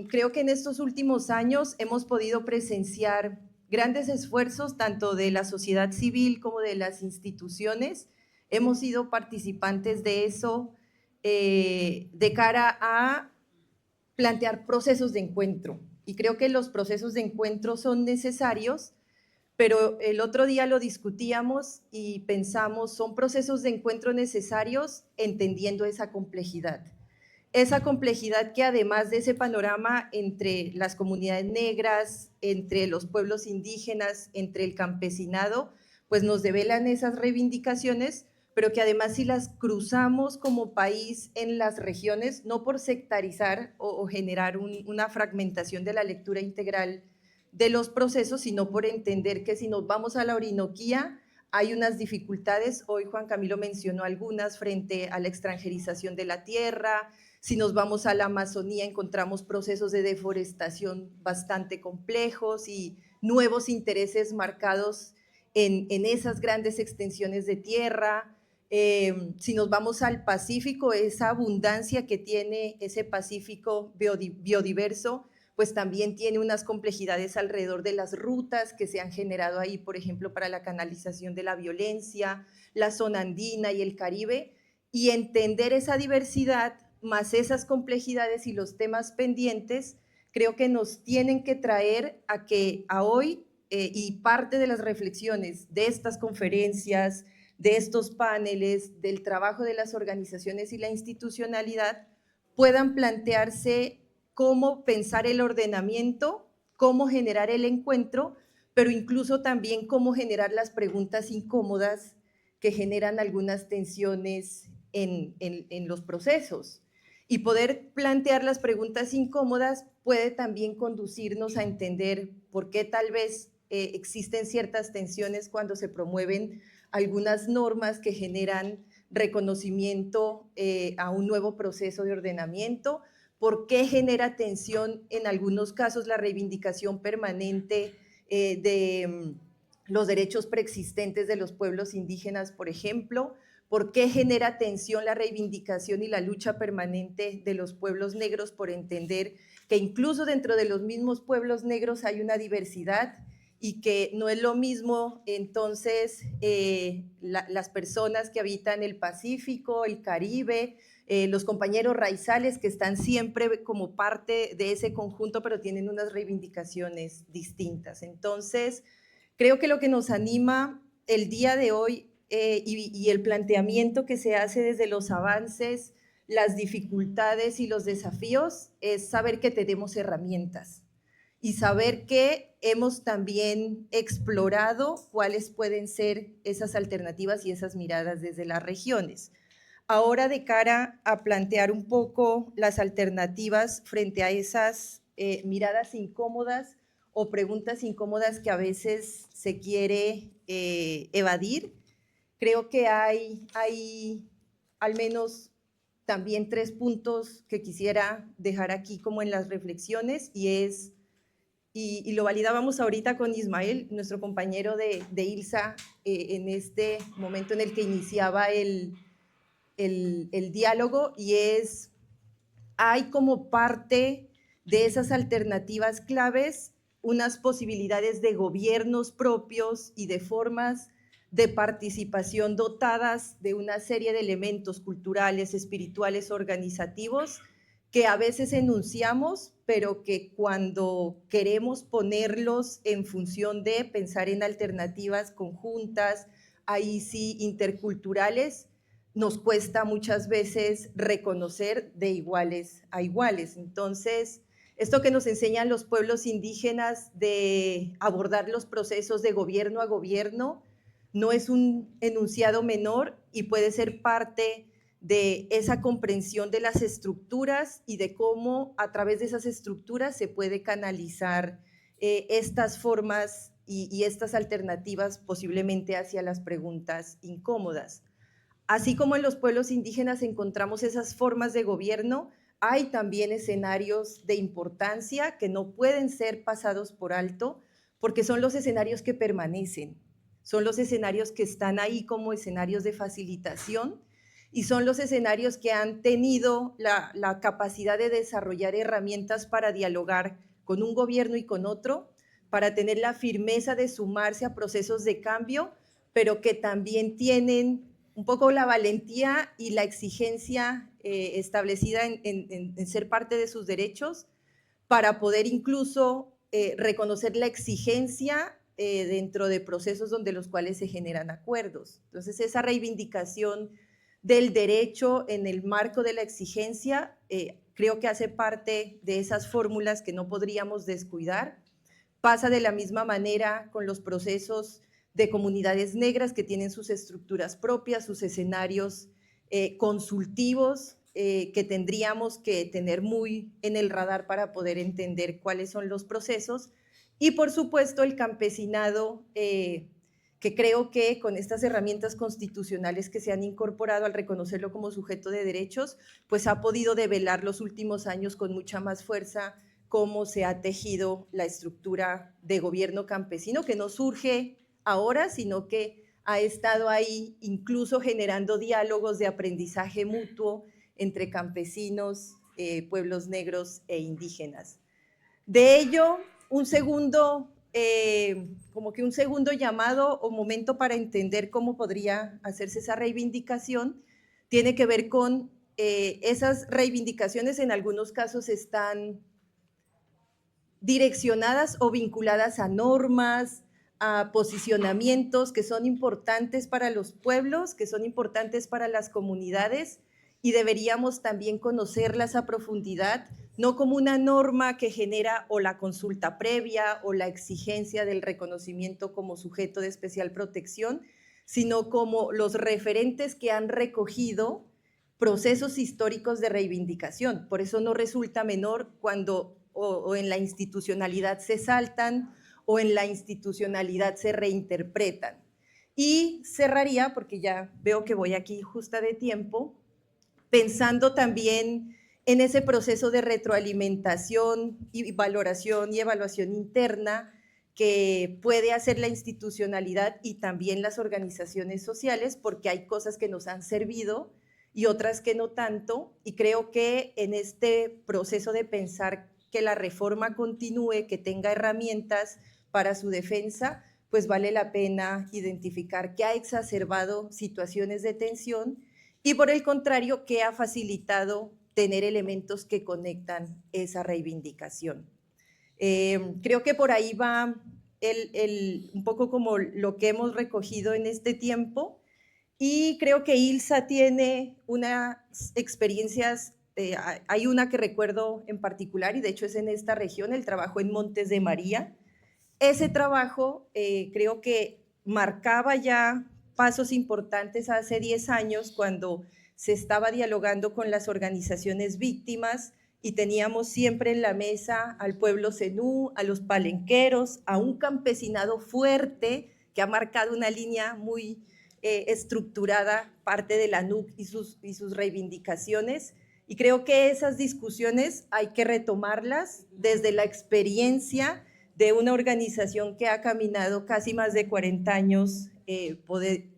creo que en estos últimos años hemos podido presenciar grandes esfuerzos tanto de la sociedad civil como de las instituciones. Hemos sido participantes de eso de cara a plantear procesos de encuentro. Y creo que los procesos de encuentro son necesarios, pero el otro día lo discutíamos y pensamos, son procesos de encuentro necesarios entendiendo esa complejidad que además de ese panorama entre las comunidades negras, entre los pueblos indígenas, entre el campesinado, pues nos develan esas reivindicaciones, pero que además si las cruzamos como país en las regiones, no por sectarizar o generar una fragmentación de la lectura integral de los procesos, sino por entender que si nos vamos a la Orinoquía, hay unas dificultades, hoy Juan Camilo mencionó algunas frente a la extranjerización de la tierra. Si nos vamos a la Amazonía, encontramos procesos de deforestación bastante complejos y nuevos intereses marcados en esas grandes extensiones de tierra. Si nos vamos al Pacífico, esa abundancia que tiene ese Pacífico biodiverso, pues también tiene unas complejidades alrededor de las rutas que se han generado ahí, por ejemplo, para la canalización de la violencia, la zona andina y el Caribe, y entender esa diversidad más esas complejidades y los temas pendientes, creo que nos tienen que traer a que a hoy, y parte de las reflexiones de estas conferencias, de estos paneles, del trabajo de las organizaciones y la institucionalidad, puedan plantearse cómo pensar el ordenamiento, cómo generar el encuentro, pero incluso también cómo generar las preguntas incómodas que generan algunas tensiones en los procesos. Y poder plantear las preguntas incómodas puede también conducirnos a entender por qué tal vez existen ciertas tensiones cuando se promueven algunas normas que generan reconocimiento a un nuevo proceso de ordenamiento, por qué genera tensión en algunos casos la reivindicación permanente de los derechos preexistentes de los pueblos indígenas, por ejemplo, por qué genera tensión la reivindicación y la lucha permanente de los pueblos negros por entender que incluso dentro de los mismos pueblos negros hay una diversidad y que no es lo mismo entonces las personas que habitan el Pacífico, el Caribe, los compañeros raizales que están siempre como parte de ese conjunto, pero tienen unas reivindicaciones distintas. Entonces, creo que lo que nos anima el día de hoy y el planteamiento que se hace desde los avances, las dificultades y los desafíos es saber que tenemos herramientas y saber que hemos también explorado cuáles pueden ser esas alternativas y esas miradas desde las regiones. Ahora, de cara a plantear un poco las alternativas frente a esas miradas incómodas o preguntas incómodas que a veces se quiere evadir, creo que hay al menos también 3 puntos que quisiera dejar aquí como en las reflexiones y lo validábamos ahorita con Ismael, nuestro compañero de ILSA, en este momento en el que iniciaba el diálogo, y hay como parte de esas alternativas claves unas posibilidades de gobiernos propios y de formas de participación dotadas de una serie de elementos culturales, espirituales, organizativos, que a veces enunciamos, pero que cuando queremos ponerlos en función de pensar en alternativas conjuntas, ahí sí interculturales, nos cuesta muchas veces reconocer de iguales a iguales. Entonces, esto que nos enseñan los pueblos indígenas de abordar los procesos de gobierno a gobierno no es un enunciado menor y puede ser parte de esa comprensión de las estructuras y de cómo a través de esas estructuras se puede canalizar estas formas y estas alternativas posiblemente hacia las preguntas incómodas. Así como en los pueblos indígenas encontramos esas formas de gobierno, hay también escenarios de importancia que no pueden ser pasados por alto porque son los escenarios que permanecen, son los escenarios que están ahí como escenarios de facilitación y son los escenarios que han tenido la capacidad de desarrollar herramientas para dialogar con un gobierno y con otro, para tener la firmeza de sumarse a procesos de cambio, pero que también tienen un poco la valentía y la exigencia establecida en ser parte de sus derechos para poder incluso reconocer la exigencia dentro de procesos donde los cuales se generan acuerdos. Entonces, esa reivindicación del derecho en el marco de la exigencia creo que hace parte de esas fórmulas que no podríamos descuidar. Pasa de la misma manera con los procesos de comunidades negras que tienen sus estructuras propias, sus escenarios consultivos que tendríamos que tener muy en el radar para poder entender cuáles son los procesos. Y por supuesto el campesinado, que creo que con estas herramientas constitucionales que se han incorporado al reconocerlo como sujeto de derechos, pues ha podido develar los últimos años con mucha más fuerza cómo se ha tejido la estructura de gobierno campesino, que no surge ahora, sino que ha estado ahí incluso generando diálogos de aprendizaje mutuo entre campesinos, pueblos negros e indígenas. De ello, un segundo llamado o momento para entender cómo podría hacerse esa reivindicación tiene que ver con esas reivindicaciones en algunos casos están direccionadas o vinculadas a normas, a posicionamientos que son importantes para los pueblos, que son importantes para las comunidades y deberíamos también conocerlas a profundidad, no como una norma que genera o la consulta previa o la exigencia del reconocimiento como sujeto de especial protección, sino como los referentes que han recogido procesos históricos de reivindicación. Por eso no resulta menor cuando o en la institucionalidad se saltan o en la institucionalidad se reinterpretan. Y cerraría, porque ya veo que voy aquí justa de tiempo, pensando también en ese proceso de retroalimentación y valoración y evaluación interna que puede hacer la institucionalidad y también las organizaciones sociales, porque hay cosas que nos han servido y otras que no tanto, y creo que en este proceso de pensar que la reforma continúe, que tenga herramientas para su defensa, pues vale la pena identificar qué ha exacerbado situaciones de tensión y por el contrario, qué ha facilitado tener elementos que conectan esa reivindicación. Creo que por ahí va un poco como lo que hemos recogido en este tiempo y creo que Ilsa tiene unas experiencias, hay una que recuerdo en particular y de hecho es en esta región, el trabajo en Montes de María. Ese trabajo creo que marcaba ya pasos importantes hace 10 años cuando se estaba dialogando con las organizaciones víctimas y teníamos siempre en la mesa al pueblo zenú, a los palenqueros, a un campesinado fuerte que ha marcado una línea muy estructurada, parte de la NUC y sus reivindicaciones. Y creo que esas discusiones hay que retomarlas desde la experiencia de una organización que ha caminado casi más de 40 años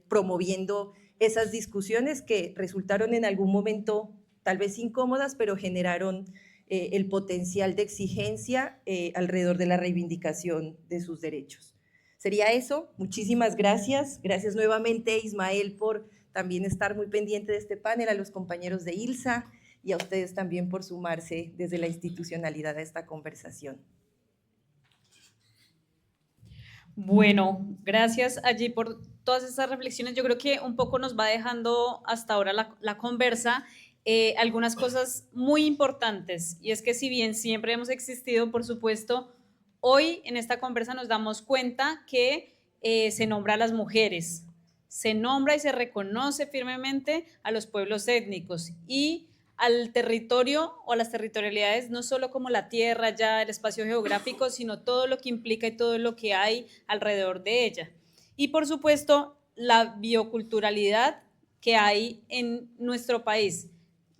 promoviendo esas discusiones que resultaron en algún momento tal vez incómodas, pero generaron el potencial de exigencia alrededor de la reivindicación de sus derechos. Sería eso. Muchísimas gracias. Gracias nuevamente, Ismael, por también estar muy pendiente de este panel, a los compañeros de ILSA y a ustedes también por sumarse desde la institucionalidad a esta conversación. Bueno, gracias allí por todas estas reflexiones. Yo creo que un poco nos va dejando hasta ahora la conversa algunas cosas muy importantes, y es que si bien siempre hemos existido, por supuesto, hoy en esta conversa nos damos cuenta que se nombra a las mujeres, se nombra y se reconoce firmemente a los pueblos étnicos y al territorio o a las territorialidades, no solo como la tierra, ya el espacio geográfico, sino todo lo que implica y todo lo que hay alrededor de ella. Y por supuesto, la bioculturalidad que hay en nuestro país.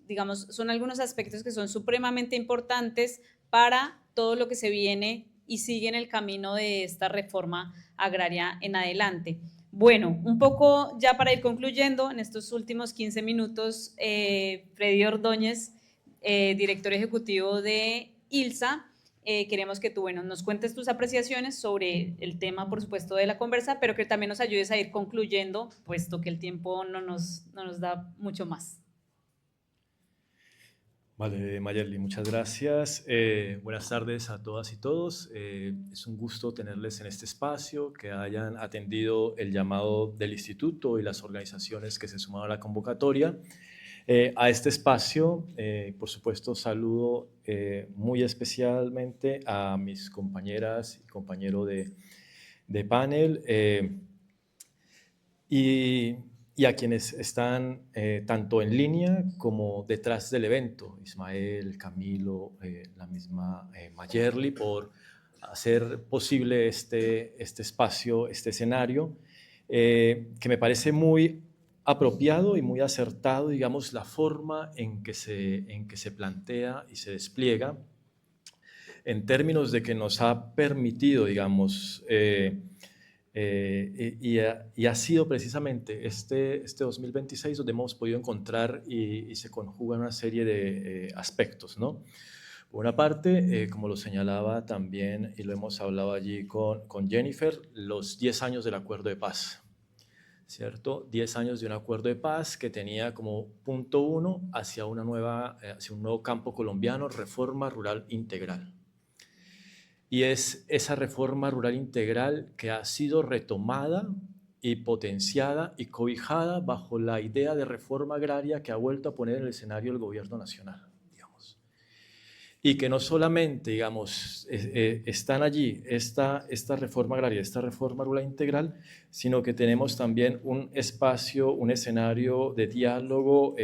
Digamos, son algunos aspectos que son supremamente importantes para todo lo que se viene y sigue en el camino de esta reforma agraria en adelante. Bueno, un poco ya para ir concluyendo, en estos últimos 15 minutos, Freddy Ordóñez, director ejecutivo de ILSA, queremos que tú, bueno, nos cuentes tus apreciaciones sobre el tema, por supuesto, de la conversa, pero que también nos ayudes a ir concluyendo, puesto que el tiempo no nos da mucho más. Vale, Mayerly, muchas gracias. Buenas tardes a todas y todos. Es un gusto tenerles en este espacio, que hayan atendido el llamado del instituto y las organizaciones que se sumaron a la convocatoria. A este espacio, por supuesto, saludo muy especialmente a mis compañeras y compañeros de panel y a quienes están tanto en línea como detrás del evento, Ismael, Camilo, la misma Mayerly, por hacer posible este espacio, este escenario, que me parece muy apropiado y muy acertado, digamos, la forma en que se plantea y se despliega, en términos de que nos ha permitido, digamos, y ha sido precisamente este 2026 donde hemos podido encontrar y se conjugan una serie de aspectos, ¿no? Por una parte, como lo señalaba también, y lo hemos hablado allí con Jennifer, los 10 años del acuerdo de paz, ¿cierto? 10 años de un acuerdo de paz que tenía como punto 1 hacia un nuevo campo colombiano, reforma rural integral. Y es esa reforma rural integral que ha sido retomada y potenciada y cobijada bajo la idea de reforma agraria que ha vuelto a poner en el escenario el gobierno nacional, digamos. y que no solamente, digamos, están allí esta reforma agraria, esta reforma rural integral, sino que tenemos también un espacio, un escenario de diálogo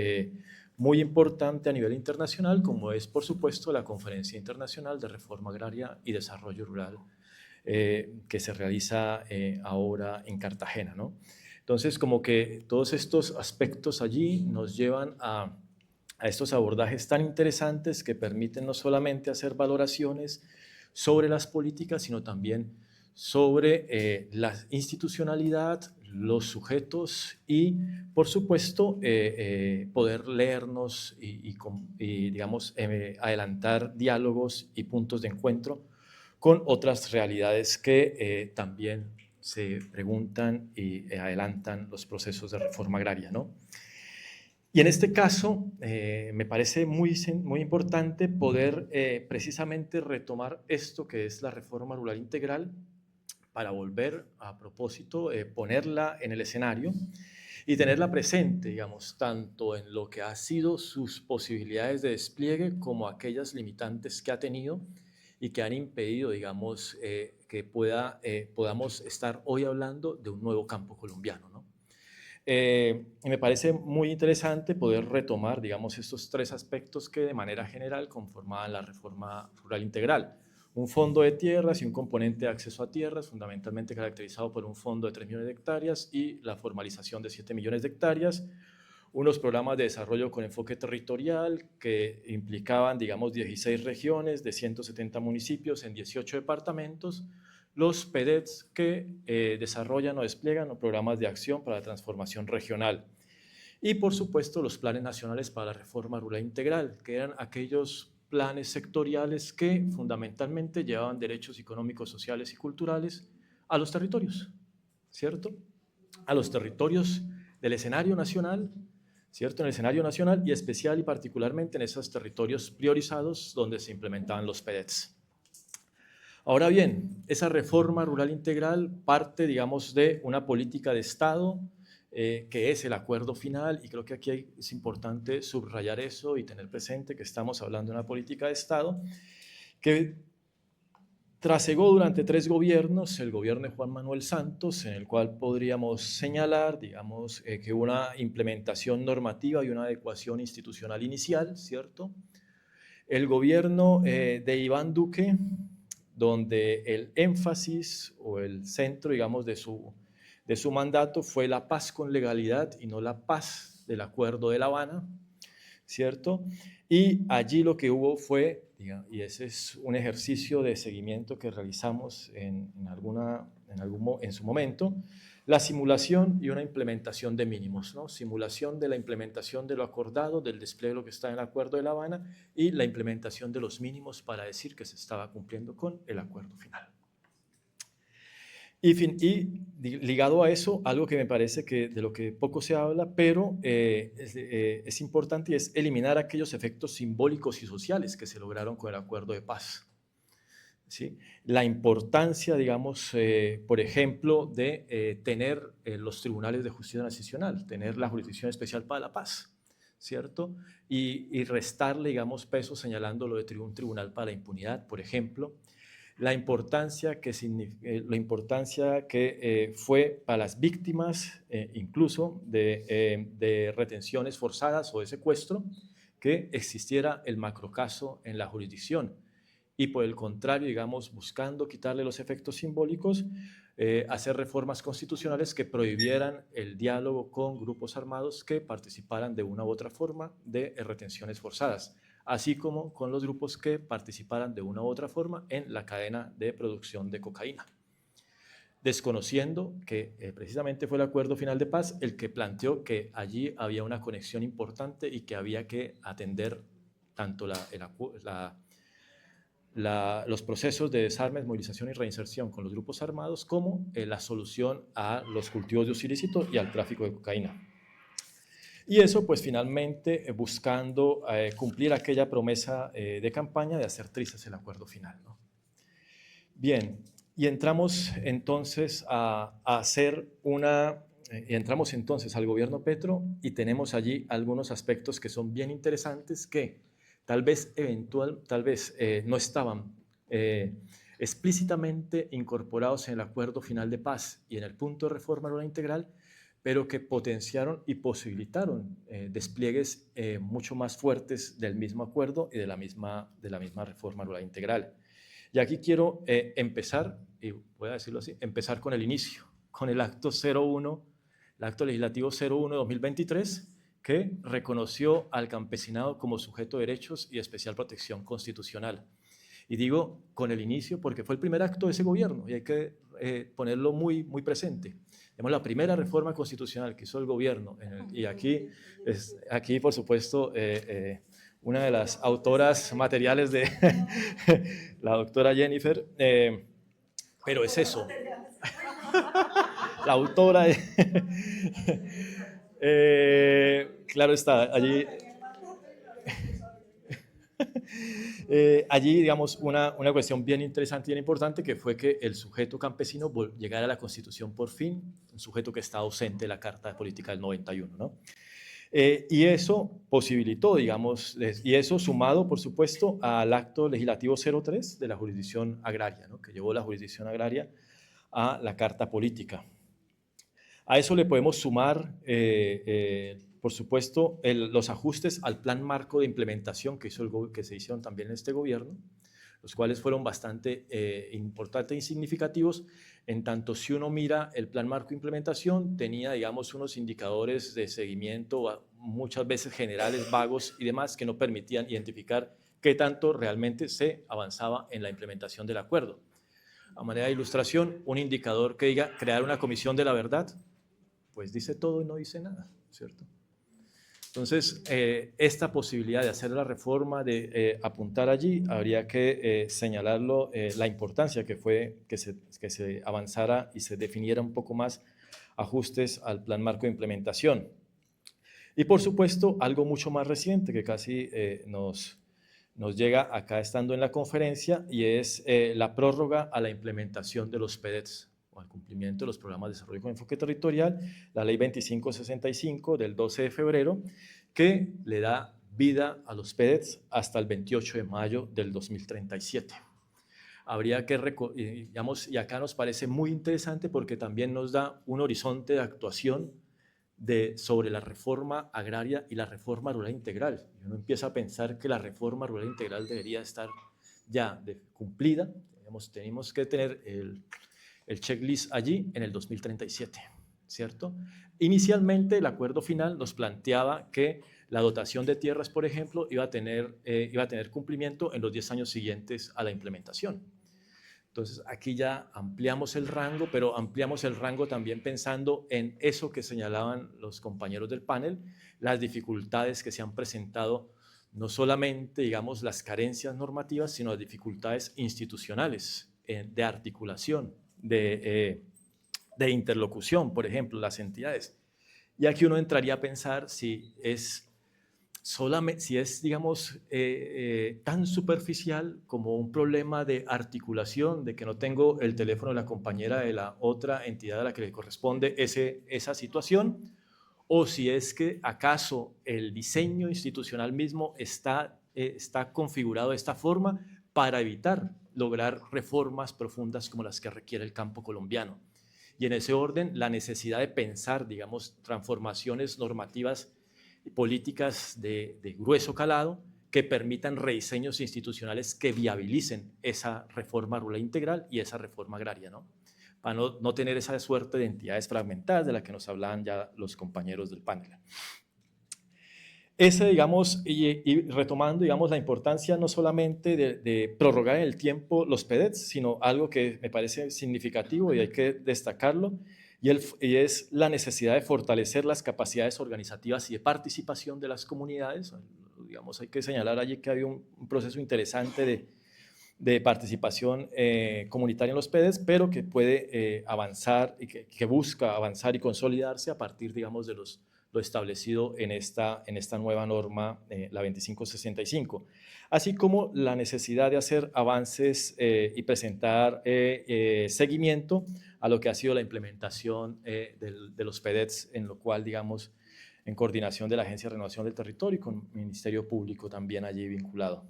muy importante a nivel internacional, como es, por supuesto, la Conferencia Internacional de Reforma Agraria y Desarrollo Rural, que se realiza ahora en Cartagena, ¿no? Entonces, como que todos estos aspectos allí nos llevan a estos abordajes tan interesantes que permiten no solamente hacer valoraciones sobre las políticas, sino también sobre la institucionalidad, los sujetos y, por supuesto, poder leernos y digamos, adelantar diálogos y puntos de encuentro con otras realidades que también se preguntan y adelantan los procesos de reforma agraria, ¿no? Y en este caso, me parece muy importante poder precisamente retomar esto que es la reforma rural integral para volver, a propósito, ponerla en el escenario y tenerla presente, digamos, tanto en lo que ha sido sus posibilidades de despliegue como aquellas limitantes que ha tenido y que han impedido, digamos, que podamos estar hoy hablando de un nuevo campo colombiano, ¿no? Me parece muy interesante poder retomar, digamos, estos tres aspectos que de manera general conformaban la reforma rural integral. Un fondo de tierras y un componente de acceso a tierras, fundamentalmente caracterizado por un fondo de 3 millones de hectáreas y la formalización de 7 millones de hectáreas. Unos programas de desarrollo con enfoque territorial que implicaban, digamos, 16 regiones de 170 municipios en 18 departamentos, los PEDETs que desarrollan o despliegan programas de acción para la transformación regional. Y, por supuesto, los planes nacionales para la reforma rural integral, que eran aquellos planes sectoriales que fundamentalmente llevaban derechos económicos, sociales y culturales a los territorios, ¿cierto? A los territorios del escenario nacional, ¿cierto? En el escenario nacional y especial y particularmente en esos territorios priorizados donde se implementaban los PEDETs. Ahora bien, esa reforma rural integral parte, digamos, de una política de Estado que es el acuerdo final, y creo que aquí es importante subrayar eso y tener presente que estamos hablando de una política de Estado que trasegó durante 3 gobiernos, el gobierno de Juan Manuel Santos, en el cual podríamos señalar, digamos, que hubo una implementación normativa y una adecuación institucional inicial, ¿cierto? El gobierno de Iván Duque, donde el énfasis o el centro, digamos, de su mandato fue la paz con legalidad y no la paz del Acuerdo de La Habana, ¿cierto? Y allí lo que hubo fue, y ese es un ejercicio de seguimiento que realizamos en su momento, la simulación y una implementación de mínimos, ¿no? Simulación de la implementación de lo acordado, del despliegue de lo que está en el Acuerdo de La Habana y la implementación de los mínimos para decir que se estaba cumpliendo con el acuerdo final. Y ligado a eso, algo que me parece que de lo que poco se habla, pero es importante, y es eliminar aquellos efectos simbólicos y sociales que se lograron con el acuerdo de paz. ¿Sí? La importancia, digamos, por ejemplo, de tener los tribunales de justicia transicional, tener la Jurisdicción Especial para la Paz, ¿cierto? Y restarle, digamos, peso señalando lo de un tribunal para la impunidad, por ejemplo. La importancia que fue para las víctimas, incluso de retenciones forzadas o de secuestro, que existiera el macrocaso en la jurisdicción. Y por el contrario, digamos, buscando quitarle los efectos simbólicos, hacer reformas constitucionales que prohibieran el diálogo con grupos armados que participaran de una u otra forma de retenciones forzadas, así como con los grupos que participaran de una u otra forma en la cadena de producción de cocaína. Desconociendo que precisamente fue el Acuerdo Final de Paz el que planteó que allí había una conexión importante y que había que atender tanto los procesos de desarme, movilización y reinserción con los grupos armados como la solución a los cultivos de uso ilícito y al tráfico de cocaína. Y eso, pues finalmente buscando cumplir aquella promesa de campaña de hacer trizas el acuerdo final, ¿no? Bien, y entramos entonces entramos entonces al gobierno Petro y tenemos allí algunos aspectos que son bien interesantes que tal vez no estaban explícitamente incorporados en el acuerdo final de paz y en el punto de reforma rural integral, pero que potenciaron y posibilitaron despliegues mucho más fuertes del mismo acuerdo y de la misma reforma rural integral. Y aquí quiero empezar, y voy a decirlo así, empezar con el inicio, con el acto 01, el acto legislativo 01 de 2023, que reconoció al campesinado como sujeto de derechos y especial protección constitucional. Y digo con el inicio porque fue el primer acto de ese gobierno y hay que ponerlo muy, muy presente. Tenemos la primera reforma constitucional que hizo el gobierno y aquí, por supuesto, una de las autoras materiales de la doctora Jennifer, pero es eso. La autora, claro está, allí... allí, digamos, una cuestión bien interesante y bien importante que fue que el sujeto campesino llegara a la Constitución por fin, un sujeto que está ausente de la Carta de Política del 91, ¿no? Y eso posibilitó, digamos, y eso sumado, por supuesto, al acto legislativo 03 de la jurisdicción agraria, ¿no? Que llevó la jurisdicción agraria a la Carta Política. A eso le podemos sumar, por supuesto, los ajustes al plan marco de implementación que se hicieron también en este gobierno, los cuales fueron bastante importantes y significativos, en tanto si uno mira el plan marco de implementación, tenía, digamos, unos indicadores de seguimiento, muchas veces generales, vagos y demás, que no permitían identificar qué tanto realmente se avanzaba en la implementación del acuerdo. A manera de ilustración, un indicador que diga crear una comisión de la verdad, pues dice todo y no dice nada, ¿cierto? Entonces, esta posibilidad de hacer la reforma, de apuntar allí, habría que señalarlo, la importancia que fue que se avanzara y se definiera un poco más ajustes al plan marco de implementación. Y por supuesto, algo mucho más reciente que casi nos llega acá estando en la conferencia y es la prórroga a la implementación de los PEDETs, al cumplimiento de los programas de desarrollo con enfoque territorial, la ley 2565 del 12 de febrero, que le da vida a los PEDETs hasta el 28 de mayo del 2037. Habría que, digamos, y acá nos parece muy interesante porque también nos da un horizonte de actuación sobre la reforma agraria y la reforma rural integral. Y uno empieza a pensar que la reforma rural integral debería estar ya cumplida, digamos, tenemos que tener el checklist allí en el 2037, ¿cierto? Inicialmente el acuerdo final nos planteaba que la dotación de tierras, por ejemplo, iba a tener cumplimiento en los 10 años siguientes a la implementación. Entonces aquí ya ampliamos el rango, pero ampliamos el rango también pensando en eso que señalaban los compañeros del panel, las dificultades que se han presentado, no solamente, digamos, las carencias normativas, sino las dificultades institucionales de articulación, de interlocución, por ejemplo, las entidades. Y aquí uno entraría a pensar si es, digamos, tan superficial como un problema de articulación, de que no tengo el teléfono de la compañera de la otra entidad a la que le corresponde esa situación, o si es que acaso el diseño institucional mismo está configurado de esta forma para evitar lograr reformas profundas como las que requiere el campo colombiano. Y en ese orden, la necesidad de pensar, digamos, transformaciones normativas y políticas de grueso calado que permitan rediseños institucionales que viabilicen esa reforma rural integral y esa reforma agraria, ¿no? Para no tener esa suerte de entidades fragmentadas de la que nos hablaban ya los compañeros del panel. Digamos, y retomando, digamos, la importancia no solamente de prorrogar en el tiempo los PEDETs, sino algo que me parece significativo y hay que destacarlo, y es la necesidad de fortalecer las capacidades organizativas y de participación de las comunidades. Digamos, hay que señalar allí que hay un proceso interesante de participación comunitaria en los PEDETs, pero que puede avanzar y que busca avanzar y consolidarse a partir, digamos, de lo establecido en esta nueva norma, la 2565, así como la necesidad de hacer avances y presentar seguimiento a lo que ha sido la implementación de los PEDETs, en lo cual, digamos, en coordinación de la Agencia de Renovación del Territorio y con el Ministerio Público también allí vinculado.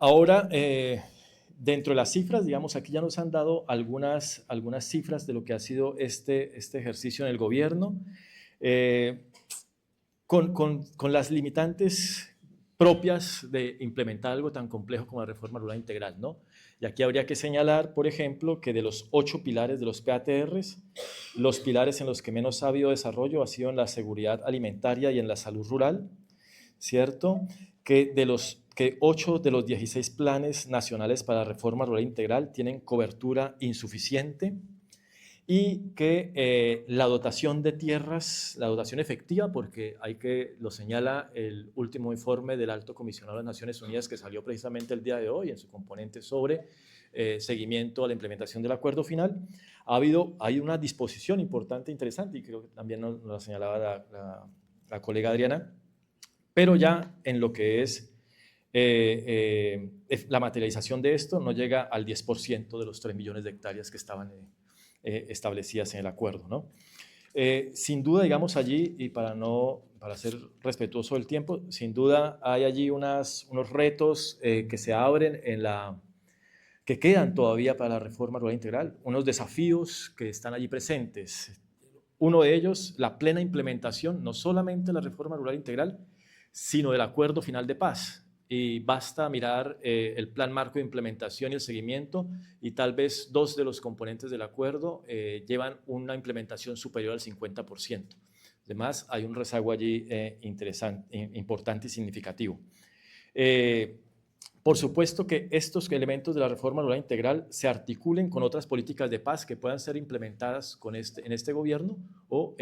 Ahora, dentro de las cifras, digamos, aquí ya nos han dado algunas cifras de lo que ha sido este ejercicio en el gobierno, con las limitantes propias de implementar algo tan complejo como la reforma rural integral, ¿no? Y aquí habría que señalar, por ejemplo, que de los 8 pilares de los PATRs, los pilares en los que menos ha habido desarrollo ha sido en la seguridad alimentaria y en la salud rural, ¿cierto? Que 8 de los 16 planes nacionales para la reforma rural integral tienen cobertura insuficiente, y que la dotación de tierras, la dotación efectiva, porque lo señala el último informe del Alto Comisionado de las Naciones Unidas que salió precisamente el día de hoy en su componente sobre seguimiento a la implementación del acuerdo final, hay una disposición importante, interesante, y creo que también nos la señalaba la colega Adriana, pero ya en lo que es la materialización de esto no llega al 10% de los 3 millones de hectáreas que estaban establecidas en el acuerdo, ¿no? Sin duda, digamos allí, y para ser respetuoso del tiempo, sin duda hay allí unos retos que se abren que quedan todavía para la reforma rural integral, unos desafíos que están allí presentes. Uno de ellos, la plena implementación, no solamente de la reforma rural integral, sino del acuerdo final de paz. Y basta mirar el plan marco de implementación y el seguimiento, y tal vez 2 de los componentes del acuerdo llevan una implementación superior al 50%. Además, hay un rezago allí importante y significativo. Por supuesto que estos elementos de la reforma rural integral se articulen con otras políticas de paz que puedan ser implementadas en este gobierno o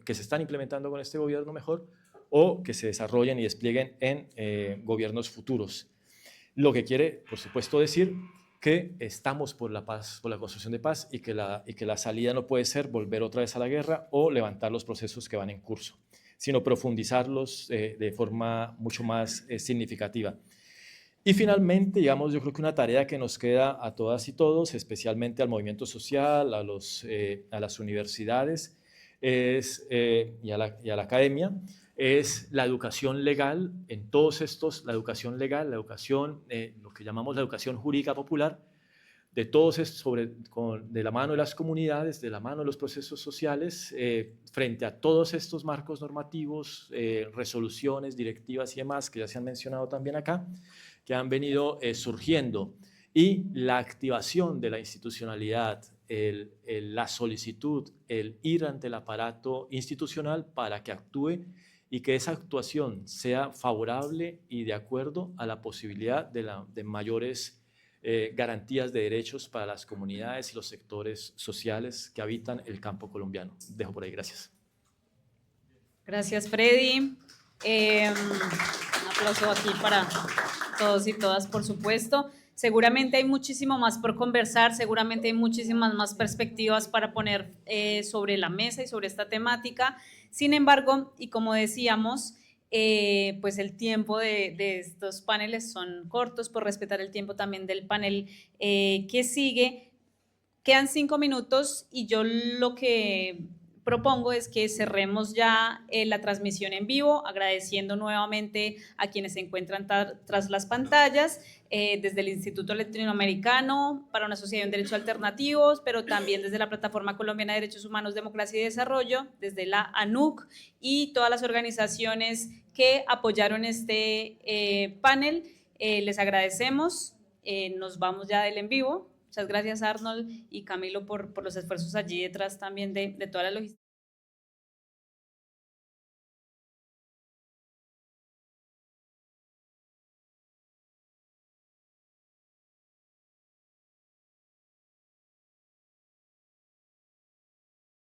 que se están implementando con este gobierno mejor, o que se desarrollen y desplieguen en gobiernos futuros. Lo que quiere, por supuesto, decir que estamos por la paz, por la construcción de paz, y que la salida no puede ser volver otra vez a la guerra o levantar los procesos que van en curso, sino profundizarlos de forma mucho más significativa. Y finalmente, digamos, yo creo que una tarea que nos queda a todas y todos, especialmente al movimiento social, a las universidades y a la academia, es la educación legal, en todos estos, la educación legal, lo que llamamos la educación jurídica popular, de todos estos, de la mano de las comunidades, de la mano de los procesos sociales, frente a todos estos marcos normativos, resoluciones, directivas y demás, que ya se han mencionado también acá, que han venido surgiendo, y la activación de la institucionalidad, la solicitud, el ir ante el aparato institucional para que actúe, y que esa actuación sea favorable y de acuerdo a la posibilidad de mayores garantías de derechos para las comunidades y los sectores sociales que habitan el campo colombiano. Dejo por ahí, gracias. Gracias, Freddy. Un aplauso aquí para todos y todas, por supuesto. Seguramente hay muchísimo más por conversar, seguramente hay muchísimas más perspectivas para poner sobre la mesa y sobre esta temática. Sin embargo, y como decíamos, pues el tiempo de estos paneles son cortos, por respetar el tiempo también del panel que sigue. Quedan 5 minutos y yo lo que propongo es que cerremos ya la transmisión en vivo, agradeciendo nuevamente a quienes se encuentran tras las pantallas, desde el Instituto Latinoamericano para una Sociedad en Derechos Alternativos, pero también desde la Plataforma Colombiana de Derechos Humanos, Democracia y Desarrollo, desde la ANUC y todas las organizaciones que apoyaron este panel. Les agradecemos, nos vamos ya del en vivo. Muchas gracias, Arnold y Camilo, por los esfuerzos allí detrás también de toda la logística.